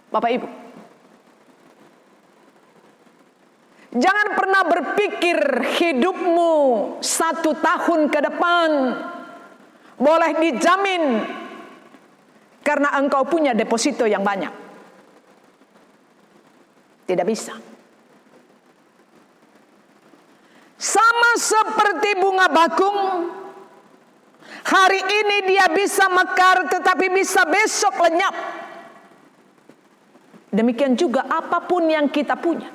Bapak Ibu, Jangan pernah berpikir hidupmu 1 tahun ke depan boleh dijamin karena engkau punya deposito yang banyak. Tidak bisa. Sama seperti bunga bakung, hari ini dia bisa mekar tetapi bisa besok lenyap. Demikian juga apapun yang kita punya,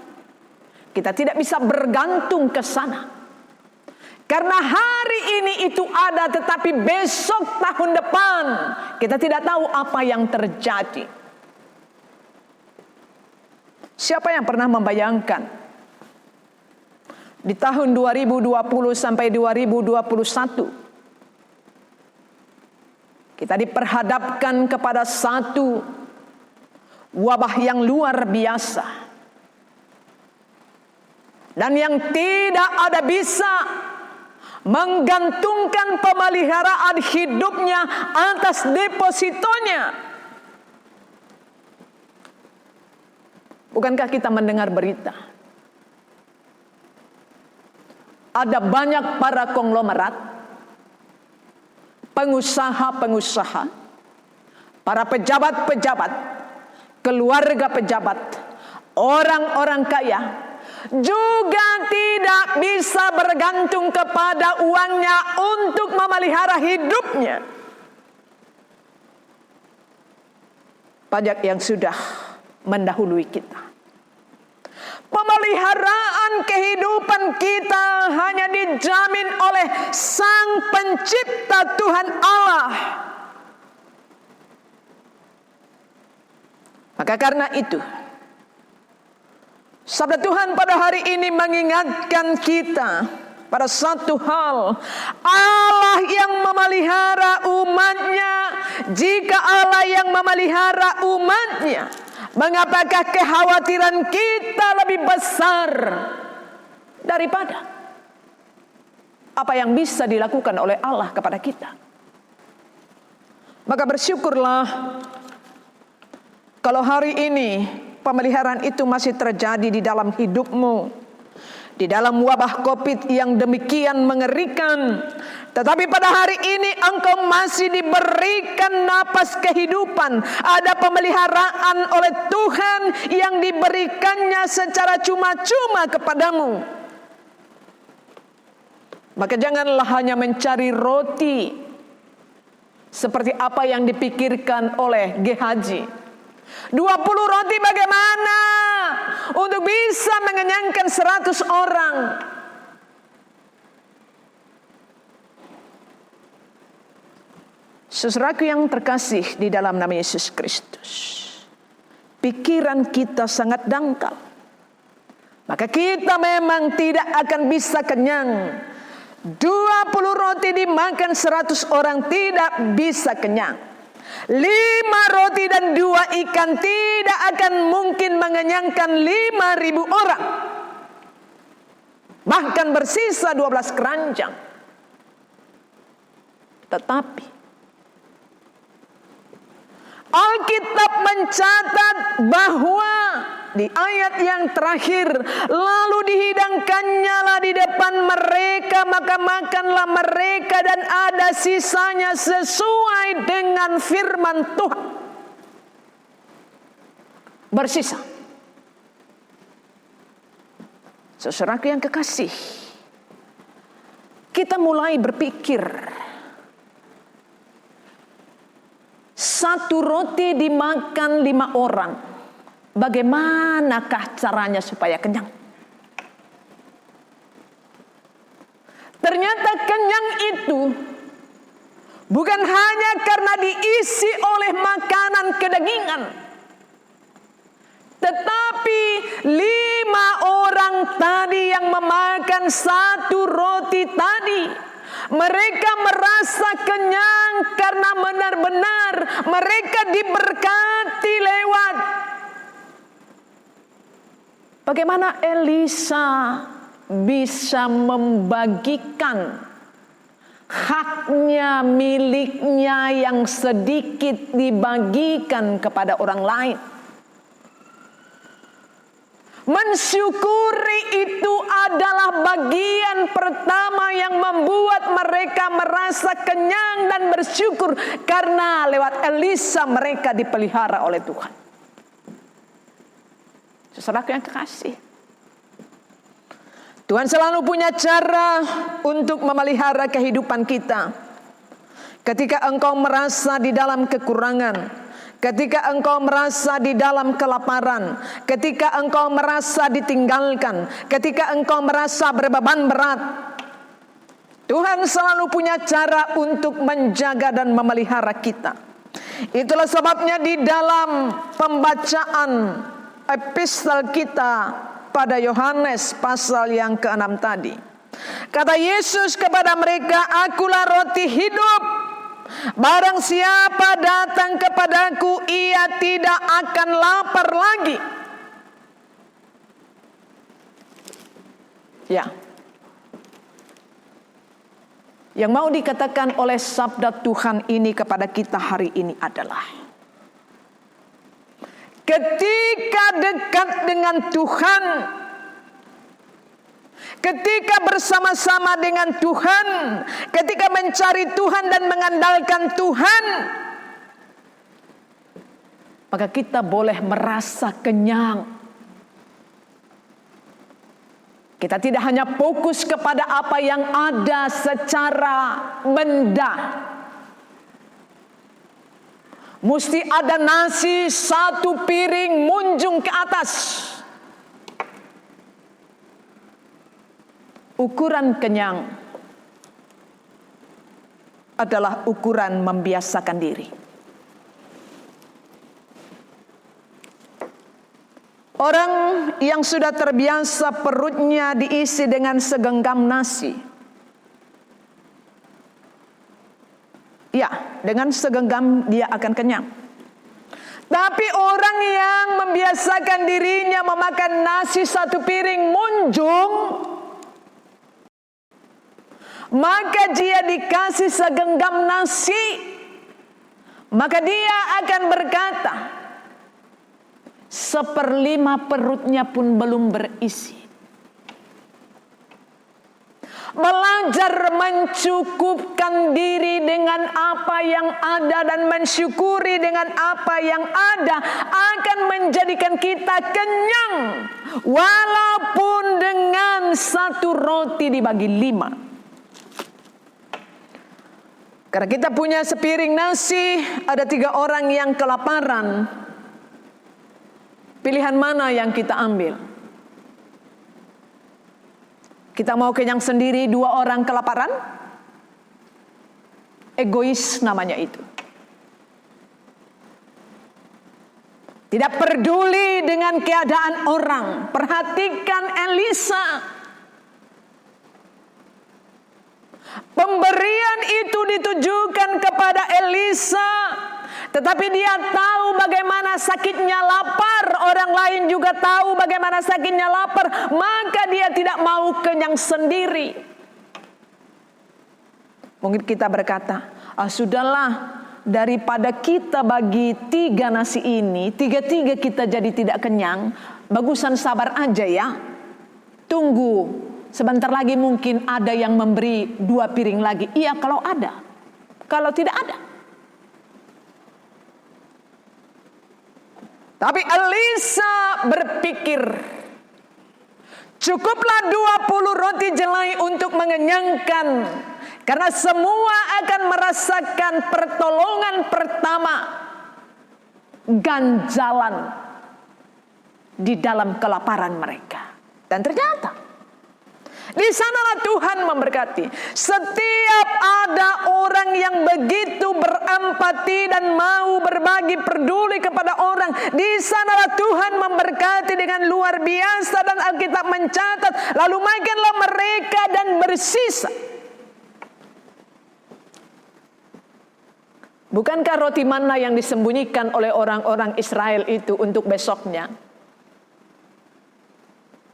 kita tidak bisa bergantung ke sana. Karena hari ini itu ada, tetapi besok tahun depan kita tidak tahu apa yang terjadi. Siapa yang pernah membayangkan di tahun 2020 sampai 2021 kita diperhadapkan kepada satu wabah yang luar biasa, dan yang tidak ada bisa menggantungkan pemeliharaan hidupnya atas depositonya. Bukankah kita mendengar berita? Ada banyak para konglomerat, pengusaha-pengusaha, para pejabat-pejabat, keluarga pejabat, orang-orang kaya juga tidak bisa bergantung kepada uangnya untuk memelihara hidupnya. Pajak yang sudah mendahului kita. Pemeliharaan kehidupan kita hanya dijamin oleh Sang Pencipta Tuhan Allah. Maka karena itu, sabda Tuhan pada hari ini mengingatkan kita pada satu hal. Allah yang memelihara umatnya. Jika Allah yang memelihara umatnya, mengapakah kekhawatiran kita lebih besar daripada apa yang bisa dilakukan oleh Allah kepada kita? Maka bersyukurlah kalau hari ini pemeliharaan itu masih terjadi di dalam hidupmu, di dalam wabah COVID yang demikian mengerikan. Tetapi pada hari ini engkau masih diberikan napas kehidupan. Ada pemeliharaan oleh Tuhan yang diberikannya secara cuma-cuma kepadamu. Maka janganlah hanya mencari roti seperti apa yang dipikirkan oleh GHJ. 20 roti bagaimana untuk bisa mengenyangkan 100 orang? Saudaraku yang terkasih di dalam nama Yesus Kristus, pikiran kita sangat dangkal. Maka kita memang tidak akan bisa kenyang. 20 roti dimakan 100 orang tidak bisa kenyang. 5 roti dan 2 ikan tidak akan mungkin mengenyangkan 5.000 orang. Bahkan bersisa 12 keranjang. Tetapi Alkitab mencatat bahwa di ayat yang terakhir, lalu dihidangkannya lah di depan mereka, maka makanlah mereka dan ada sisanya sesuai dengan firman Tuhan. Bersisa. Saudaraku yang kekasih, kita mulai berpikir, 1 roti dimakan 5 orang. Bagaimanakah caranya supaya kenyang? Ternyata kenyang itu bukan hanya karena diisi oleh makanan kedagingan, tetapi 5 orang tadi yang memakan 1 roti tadi, mereka merasa kenyang karena benar-benar mereka diberkati lewat bagaimana Elisa bisa membagikan haknya, miliknya yang sedikit dibagikan kepada orang lain. Mensyukuri itu adalah bagian pertama yang membuat mereka merasa kenyang dan bersyukur, karena lewat Elisa mereka dipelihara oleh Tuhan. Saudaraku yang kekasih, Tuhan selalu punya cara untuk memelihara kehidupan kita. Ketika engkau merasa di dalam kekurangan, ketika engkau merasa di dalam kelaparan, ketika engkau merasa ditinggalkan, ketika engkau merasa berbeban berat, Tuhan selalu punya cara untuk menjaga dan memelihara kita. Itulah sebabnya di dalam pembacaan epistel kita pada Yohanes pasal yang ke-6 tadi, kata Yesus kepada mereka, "Akulah roti hidup. Barang siapa datang kepadaku, ia tidak akan lapar lagi." Ya. Yang mau dikatakan oleh sabda Tuhan ini kepada kita hari ini adalah, ketika dekat dengan Tuhan, ketika bersama-sama dengan Tuhan, ketika mencari Tuhan dan mengandalkan Tuhan, maka kita boleh merasa kenyang. Kita tidak hanya fokus kepada apa yang ada secara benda. Mesti ada nasi satu piring munjung ke atas. Ukuran kenyang adalah ukuran membiasakan diri. Orang yang sudah terbiasa perutnya diisi dengan segenggam nasi, ya, dengan segenggam dia akan kenyang. Tapi orang yang membiasakan dirinya memakan nasi satu piring munjung, maka dia dikasih segenggam nasi, maka dia akan berkata, 1/5 perutnya pun belum berisi. Belajar mencukupkan diri dengan apa yang ada dan mensyukuri dengan apa yang ada akan menjadikan kita kenyang, walaupun dengan satu roti dibagi 5. Karena kita punya sepiring nasi, ada 3 orang yang kelaparan. Pilihan mana yang kita ambil? Kita mau kenyang sendiri, 2 orang kelaparan? Egois namanya itu. Tidak peduli dengan keadaan orang. Perhatikan Elisa. Pemberian itu ditujukan kepada Elisa, tetapi dia tahu bagaimana sakitnya lapar. Orang lain juga tahu bagaimana sakitnya lapar. Maka dia tidak mau kenyang sendiri. Mungkin kita berkata, sudahlah, daripada kita bagi 3 nasi ini, 3-3 kita jadi tidak kenyang, bagusan sabar aja ya. Tunggu, sebentar lagi mungkin ada yang memberi 2 piring lagi. Iya, kalau ada. Kalau tidak ada. Tapi Elisa berpikir, cukuplah 20 roti jelai untuk mengenyangkan. Karena semua akan merasakan pertolongan pertama, ganjalan di dalam kelaparan mereka. Dan ternyata di sanalah Tuhan memberkati. Setiap ada orang yang begitu berempati dan mau berbagi, peduli kepada orang, di sanalah Tuhan memberkati dengan luar biasa. Dan Alkitab mencatat, lalu makanlah mereka dan bersisa. Bukankah roti mana yang disembunyikan oleh orang-orang Israel itu untuk besoknya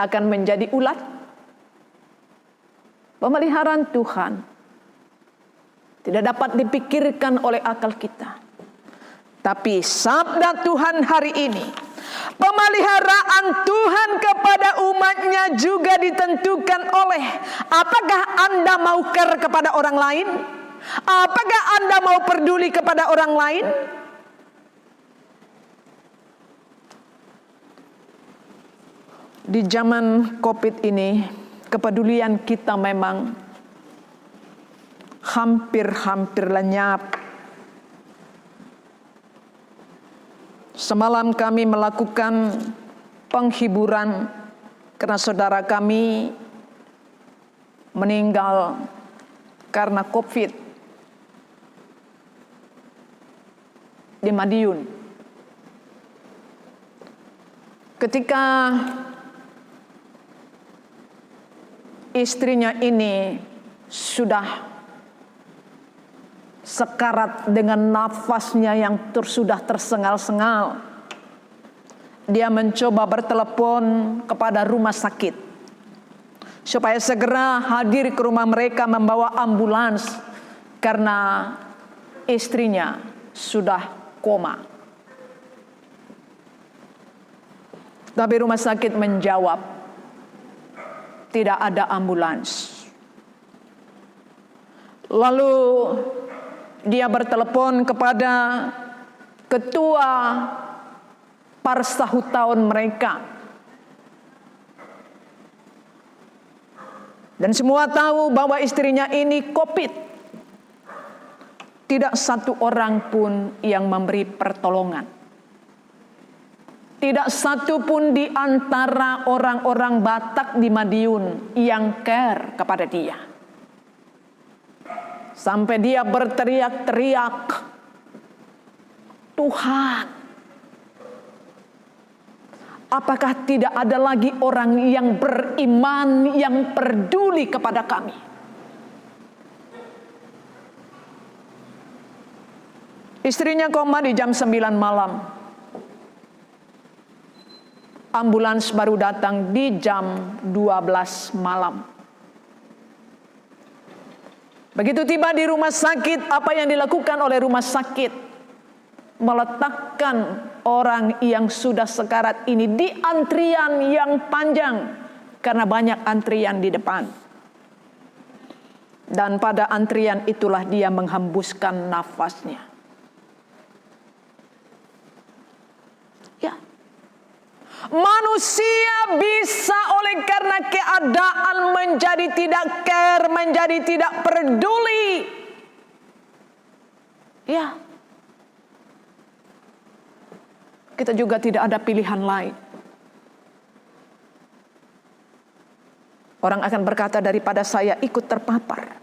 akan menjadi ulat? Pemeliharaan Tuhan tidak dapat dipikirkan oleh akal kita. Tapi sabda Tuhan hari ini, pemeliharaan Tuhan kepada Apakah Anda mau care kepada orang lain? Apakah Anda mau peduli kepada orang lain? Di zaman COVID ini, kepedulian kita memang hampir lenyap. Semalam kami melakukan penghiburan karena saudara kami meninggal karena COVID di Madiun. Ketika istrinya ini sudah sekarat dengan nafasnya yang sudah tersengal-sengal, dia mencoba bertelepon kepada rumah sakit supaya segera hadir ke rumah mereka membawa ambulans karena istrinya sudah koma. Tapi rumah sakit menjawab, tidak ada ambulans. Lalu dia bertelepon kepada ketua parsahutahun mereka. Dan semua tahu bahwa istrinya ini COVID. Tidak satu orang pun yang memberi pertolongan. Tidak satu pun di antara orang-orang Batak di Madiun yang care kepada dia. Sampai dia berteriak-teriak, Tuhan, apakah tidak ada lagi orang yang beriman, yang peduli kepada kami? Istrinya koma di jam 9 malam. Ambulans baru datang di jam 12 malam. Begitu tiba di rumah sakit, apa yang dilakukan oleh rumah sakit? Meletakkan orang yang sudah sekarat ini di antrian yang panjang karena banyak antrian di depan. Dan pada antrian itulah dia menghembuskan nafasnya. Ya. Manusia bisa oleh karena keadaan menjadi tidak care, menjadi tidak peduli. Ya. Kita juga tidak ada pilihan lain. Orang akan berkata, daripada saya ikut terpapar.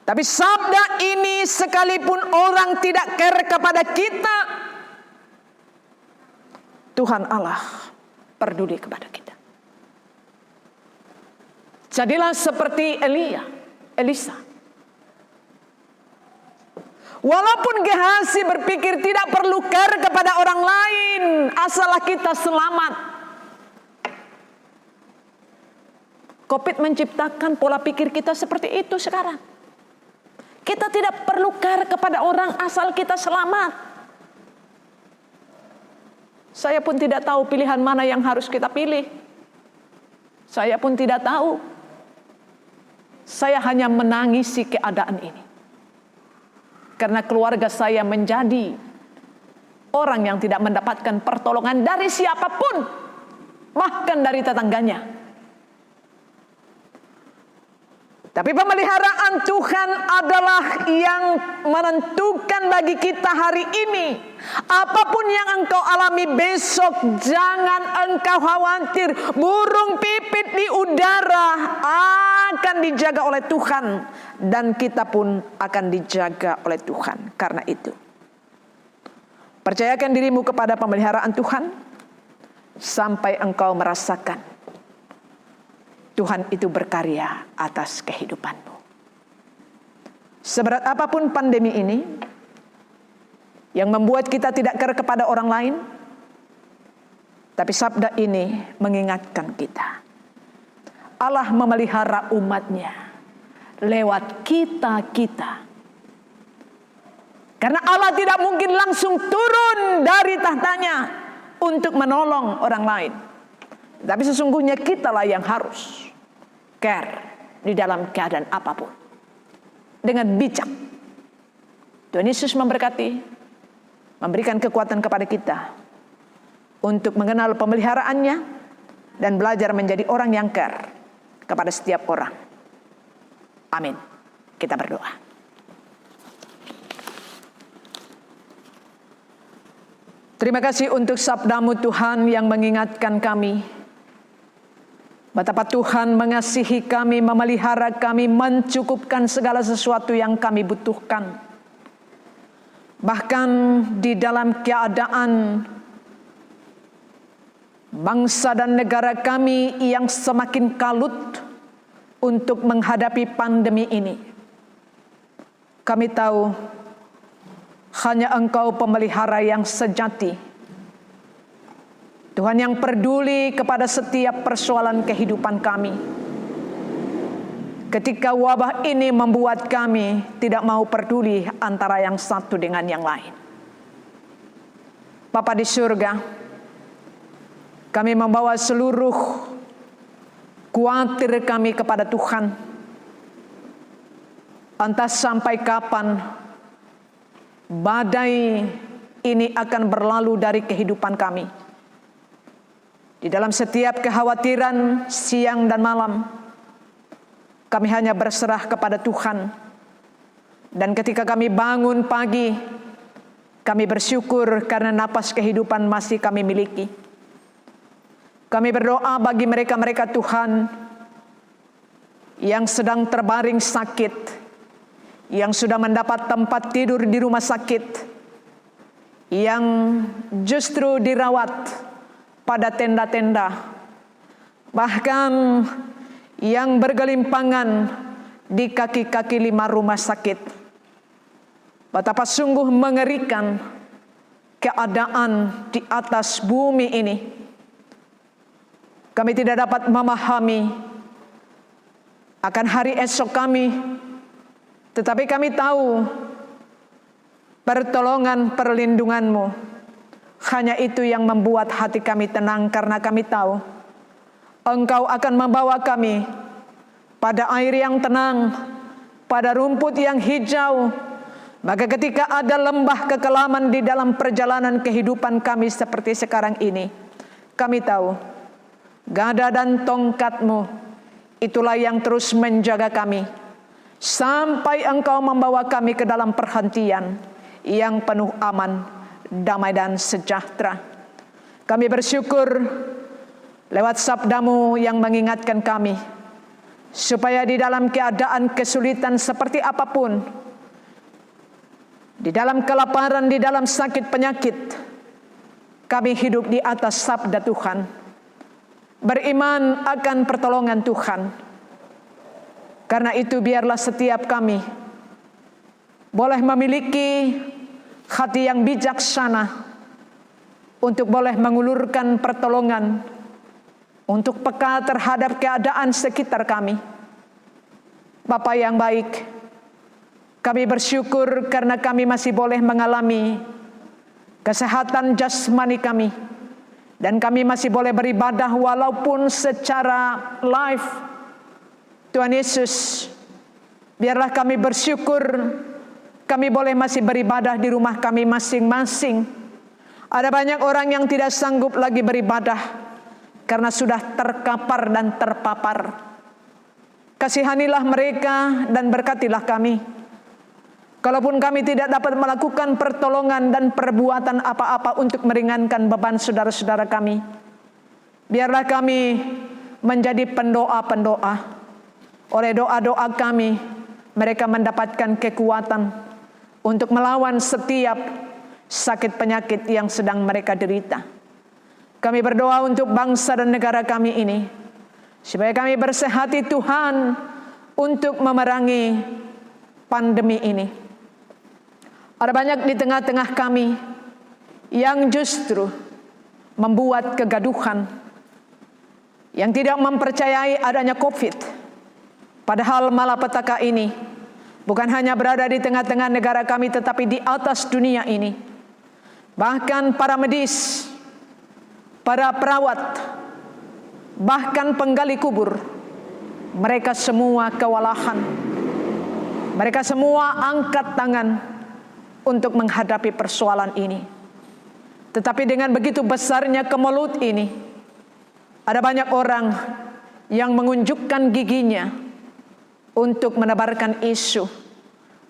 Tapi sabda ini sekalipun orang tidak care kepada kita, Tuhan Allah peduli kepada kita. Jadilah seperti Elisa. Walaupun Gehazi berpikir tidak perlu care kepada orang lain, asallah kita selamat. COVID menciptakan pola pikir kita seperti itu sekarang. Kita tidak perlu care kepada orang asal kita selamat. Saya pun tidak tahu pilihan mana yang harus kita pilih. Saya pun tidak tahu. Saya hanya menangisi keadaan ini. Karena keluarga saya menjadi orang yang tidak mendapatkan pertolongan dari siapapun, bahkan dari tetangganya. Tapi pemeliharaan Tuhan adalah yang menentukan bagi kita hari ini. Apapun yang engkau alami besok, jangan engkau khawatir. Burung pipit di udara akan dijaga oleh Tuhan. Dan kita pun akan dijaga oleh Tuhan. Karena itu, percayakan dirimu kepada pemeliharaan Tuhan sampai engkau merasakan Tuhan itu berkarya atas kehidupanmu. Seberat apapun pandemi ini yang membuat kita tidak care kepada orang lain, tapi sabda ini mengingatkan kita. Allah memelihara umatnya lewat kita. Karena Allah tidak mungkin langsung turun dari tahtanya untuk menolong orang lain. Tapi sesungguhnya kitalah yang harus care di dalam keadaan apapun. Dengan bijak. Tuhan Yesus memberkati, memberikan kekuatan kepada kita untuk mengenal pemeliharaannya dan belajar menjadi orang yang care kepada setiap orang. Amin. Kita berdoa. Terima kasih untuk sabda-Mu Tuhan yang mengingatkan kami betapa Tuhan mengasihi kami, memelihara kami, mencukupkan segala sesuatu yang kami butuhkan. Bahkan di dalam keadaan bangsa dan negara kami yang semakin kalut untuk menghadapi pandemi ini, kami tahu hanya Engkau pemelihara yang sejati. Tuhan yang peduli kepada setiap persoalan kehidupan kami. Ketika wabah ini membuat kami tidak mau peduli antara yang satu dengan yang lain. Bapa di surga, kami membawa seluruh khawatir kami kepada Tuhan. Entah sampai kapan badai ini akan berlalu dari kehidupan kami. Di dalam setiap kekhawatiran siang dan malam, kami hanya berserah kepada Tuhan. Dan ketika kami bangun pagi, kami bersyukur karena napas kehidupan masih kami miliki. Kami berdoa bagi mereka-mereka Tuhan yang sedang terbaring sakit, yang sudah mendapat tempat tidur di rumah sakit, yang justru dirawat pada tenda-tenda, bahkan yang bergelimpangan di kaki-kaki 5 rumah sakit. Betapa sungguh mengerikan keadaan di atas bumi ini. Kami tidak dapat memahami akan hari esok kami, tetapi kami tahu pertolongan perlindungan-Mu. Hanya itu yang membuat hati kami tenang, karena kami tahu Engkau akan membawa kami pada air yang tenang, pada rumput yang hijau. Maka ketika ada lembah kekelaman di dalam perjalanan kehidupan kami seperti sekarang ini, kami tahu gada dan tongkat-Mu itulah yang terus menjaga kami sampai Engkau membawa kami ke dalam perhentian yang penuh aman, damai dan sejahtera. Kami bersyukur lewat sabda-Mu yang mengingatkan kami supaya di dalam keadaan kesulitan seperti apapun, di dalam kelaparan, di dalam sakit penyakit, kami hidup di atas sabda Tuhan, beriman akan pertolongan Tuhan. Karena itu biarlah setiap kami boleh memiliki hati yang bijaksana untuk boleh mengulurkan pertolongan, untuk peka terhadap keadaan sekitar kami. Bapa yang baik, kami bersyukur karena kami masih boleh mengalami kesehatan jasmani kami, dan kami masih boleh beribadah walaupun secara live. Tuhan Yesus, biarlah kami bersyukur kami boleh masih beribadah di rumah kami masing-masing. Ada banyak orang yang tidak sanggup lagi beribadah karena sudah terkapar dan terpapar. Kasihanilah mereka dan berkatilah kami. Kalaupun kami tidak dapat melakukan pertolongan dan perbuatan apa-apa untuk meringankan beban saudara-saudara kami, biarlah kami menjadi pendoa-pendoa. Oleh doa-doa kami, mereka mendapatkan kekuatan untuk melawan setiap sakit penyakit yang sedang mereka derita. Kami berdoa untuk bangsa dan negara kami ini, supaya kami bersehati Tuhan untuk memerangi pandemi ini. Ada banyak di tengah-tengah kami yang justru membuat kegaduhan, yang tidak mempercayai adanya COVID. Padahal malapetaka ini bukan hanya berada di tengah-tengah negara kami, tetapi di atas dunia ini. Bahkan para medis, para perawat, bahkan penggali kubur, mereka semua kewalahan. Mereka semua angkat tangan untuk menghadapi persoalan ini. Tetapi dengan begitu besarnya kemelut ini, ada banyak orang yang mengunjukkan giginya untuk menebarkan isu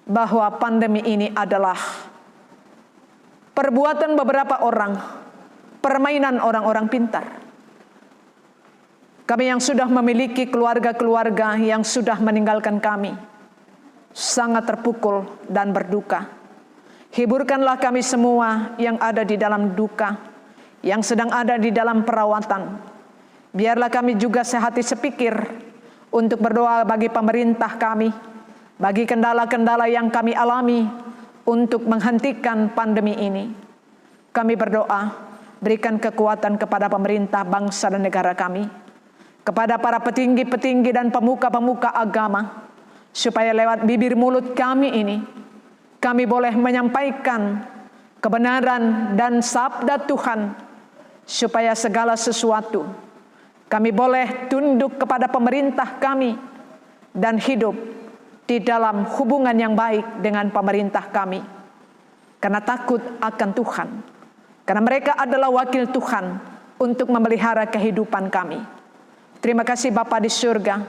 bahwa pandemi ini adalah perbuatan beberapa orang, permainan orang-orang pintar. Kami yang sudah memiliki keluarga-keluarga yang sudah meninggalkan kami, sangat terpukul dan berduka. Hiburkanlah kami semua yang ada di dalam duka, yang sedang ada di dalam perawatan. Biarlah kami juga sehati sepikir untuk berdoa bagi pemerintah kami, bagi kendala-kendala yang kami alami untuk menghentikan pandemi ini. Kami berdoa, berikan kekuatan kepada pemerintah bangsa dan negara kami, kepada para petinggi-petinggi dan pemuka-pemuka agama, supaya lewat bibir mulut kami ini, kami boleh menyampaikan kebenaran dan sabda Tuhan, supaya segala sesuatu kami boleh tunduk kepada pemerintah kami dan hidup di dalam hubungan yang baik dengan pemerintah kami. Karena takut akan Tuhan, karena mereka adalah wakil Tuhan untuk memelihara kehidupan kami. Terima kasih Bapa di surga.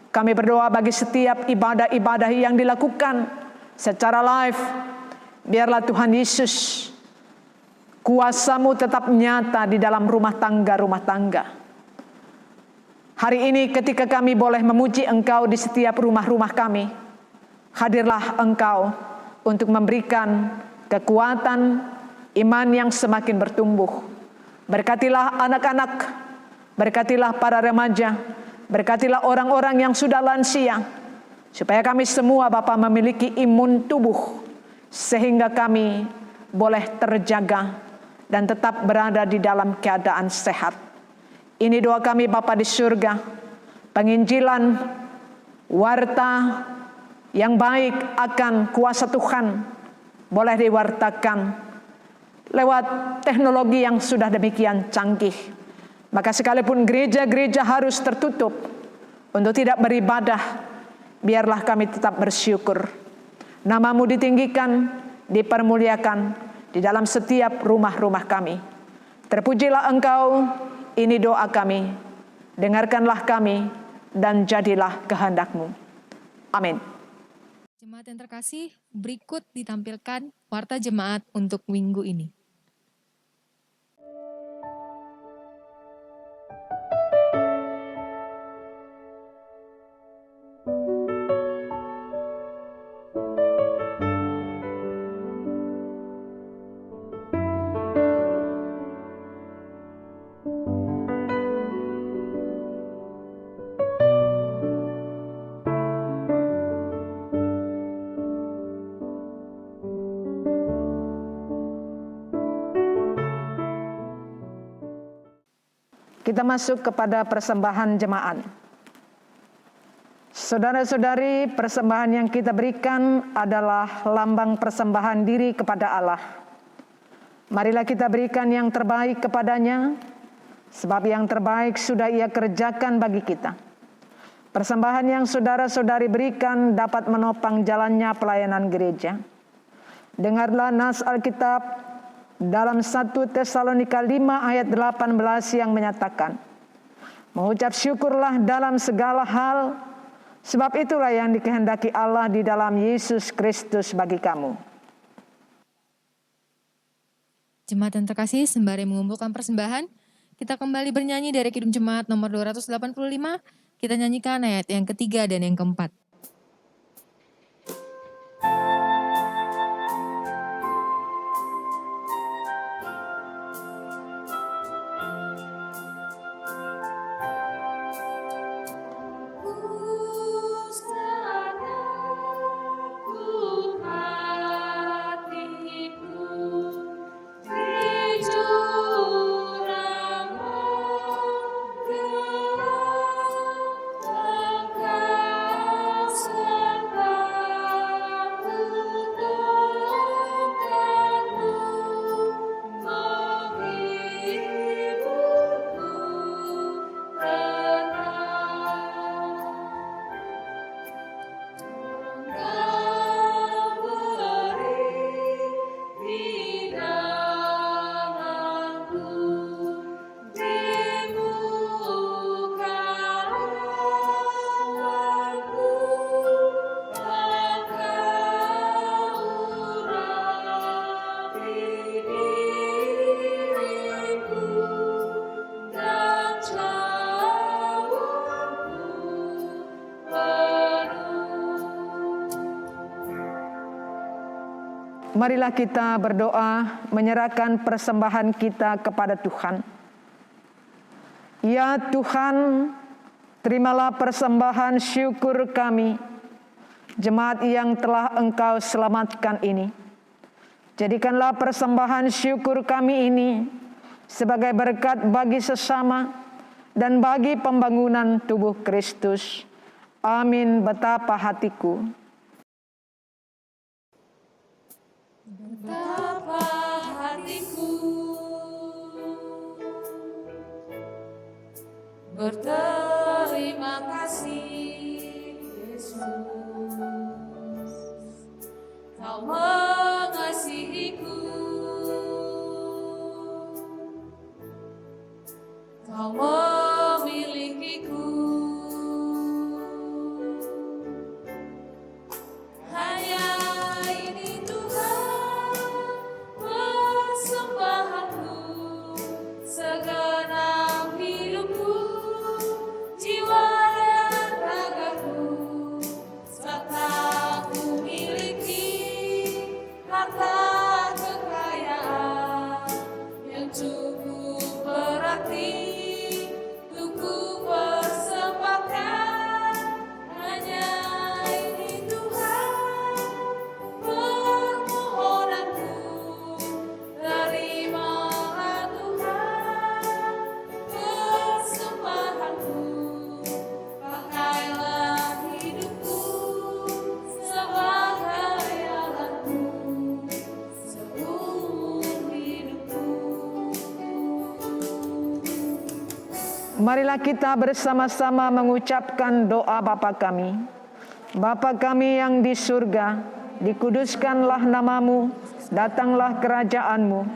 Kami berdoa bagi setiap ibadah-ibadah yang dilakukan secara live. Biarlah Tuhan Yesus, kuasa-Mu tetap nyata di dalam rumah tangga. Hari ini ketika kami boleh memuji Engkau di setiap rumah-rumah kami, hadirlah Engkau untuk memberikan kekuatan iman yang semakin bertumbuh. Berkatilah anak-anak, berkatilah para remaja, berkatilah orang-orang yang sudah lansia, supaya kami semua Bapa memiliki imun tubuh, sehingga kami boleh terjaga dan tetap berada di dalam keadaan sehat. Ini doa kami Bapa di surga. Penginjilan, warta yang baik akan kuasa Tuhan boleh diwartakan lewat teknologi yang sudah demikian canggih. Maka sekalipun gereja-gereja harus tertutup untuk tidak beribadah, biarlah kami tetap bersyukur. Nama-Mu ditinggikan, dipermuliakan di dalam setiap rumah-rumah kami. Terpujilah Engkau, ini doa kami. Dengarkanlah kami dan jadilah kehendak-Mu. Amin. Jemaat yang terkasih, berikut ditampilkan warta jemaat untuk minggu ini. Kita masuk kepada persembahan jemaat. Saudara-saudari, persembahan yang kita berikan adalah lambang persembahan diri kepada Allah. Marilah kita berikan yang terbaik kepadanya, sebab yang terbaik sudah Ia kerjakan bagi kita. Persembahan yang saudara-saudari berikan dapat menopang jalannya pelayanan gereja. Dengarlah nas Alkitab dalam 1 Tesalonika 5 ayat 18 yang menyatakan, mengucap syukurlah dalam segala hal, sebab itulah yang dikehendaki Allah di dalam Yesus Kristus bagi kamu. Jemaat yang terkasih, sembari mengumpulkan persembahan, kita kembali bernyanyi dari Kidung Jemaat nomor 285. Kita nyanyikan ayat yang ketiga dan yang keempat. Engkau Marilah kita berdoa menyerahkan persembahan kita kepada Tuhan. Ya Tuhan, terimalah persembahan syukur kami, jemaat yang telah Engkau selamatkan ini. Jadikanlah persembahan syukur kami ini sebagai berkat bagi sesama dan bagi pembangunan tubuh Kristus. Amin. Betapa hatiku. Betapa hatiku berterima kasih, Yesus. Kau mengasihiku, Kau memilikiku. Hanya ini Tuhan persembahanku, segenap hidupku, jiwa dan ragaku, serta ku miliki harta kekayaan yang cukup berarti untuk ku persembahkan. Hanya ini Tuhan permohonanku, terimalah Tuhan persembahanku. Pakailah hidupku sebagai alatmu seumur hidupku. Marilah kita bersama-sama mengucapkan doa Bapa kami. Bapa kami yang di surga, dikuduskanlah namamu, datanglah kerajaanmu,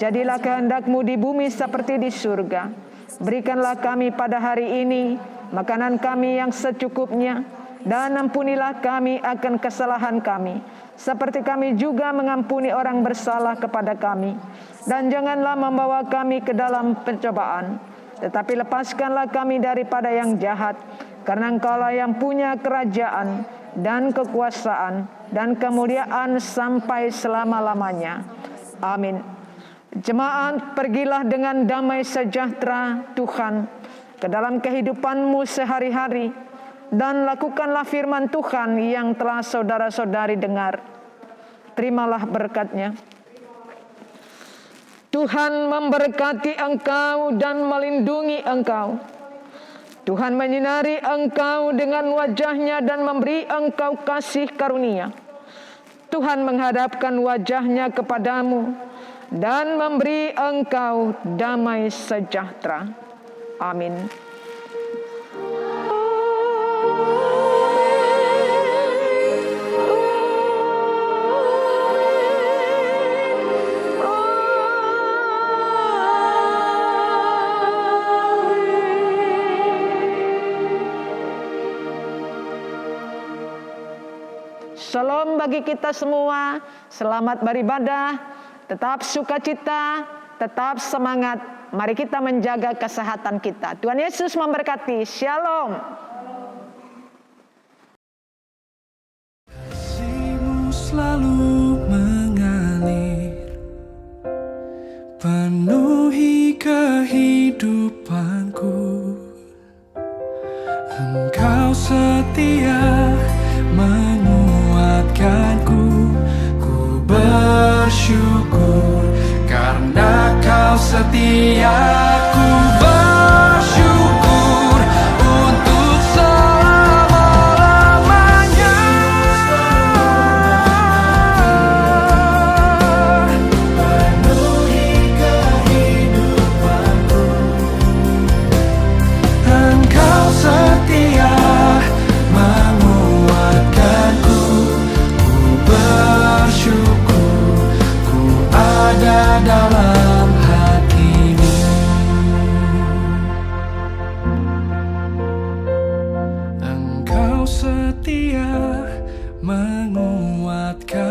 jadilah kehendak-Mu di bumi seperti di surga. Berikanlah kami pada hari ini makanan kami yang secukupnya, dan ampunilah kami akan kesalahan kami, seperti kami juga mengampuni orang bersalah kepada kami. Dan janganlah membawa kami ke dalam pencobaan, tetapi lepaskanlah kami daripada yang jahat. Karena Engkaulah yang punya kerajaan dan kekuasaan dan kemuliaan sampai selama-lamanya. Amin. Jemaat, pergilah dengan damai sejahtera Tuhan ke dalam kehidupanmu sehari-hari, dan lakukanlah firman Tuhan yang telah saudara-saudari dengar. Terimalah berkat-Nya. Tuhan memberkati engkau dan melindungi engkau. Tuhan menyinari engkau dengan wajah-Nya dan memberi engkau kasih karunia. Tuhan menghadapkan wajah-Nya kepadamu dan memberi engkau damai sejahtera. Amin. Shalom bagi kita semua, selamat beribadah, tetap sukacita, tetap semangat. Mari kita menjaga kesehatan kita. Tuhan Yesus memberkati. Shalom. Kasih-Mu selalu mengalir, penuhi kehidupanku. Engkau setia menguatkanku, ku bersyukur karena Kau setia. Ku bersyukur untuk selama-lamanya. Penuhi kehidupanku, Engkau setia menguatkanku, ku bersyukur, ku ada dalam hati-Mu. Engkau setia menguatkan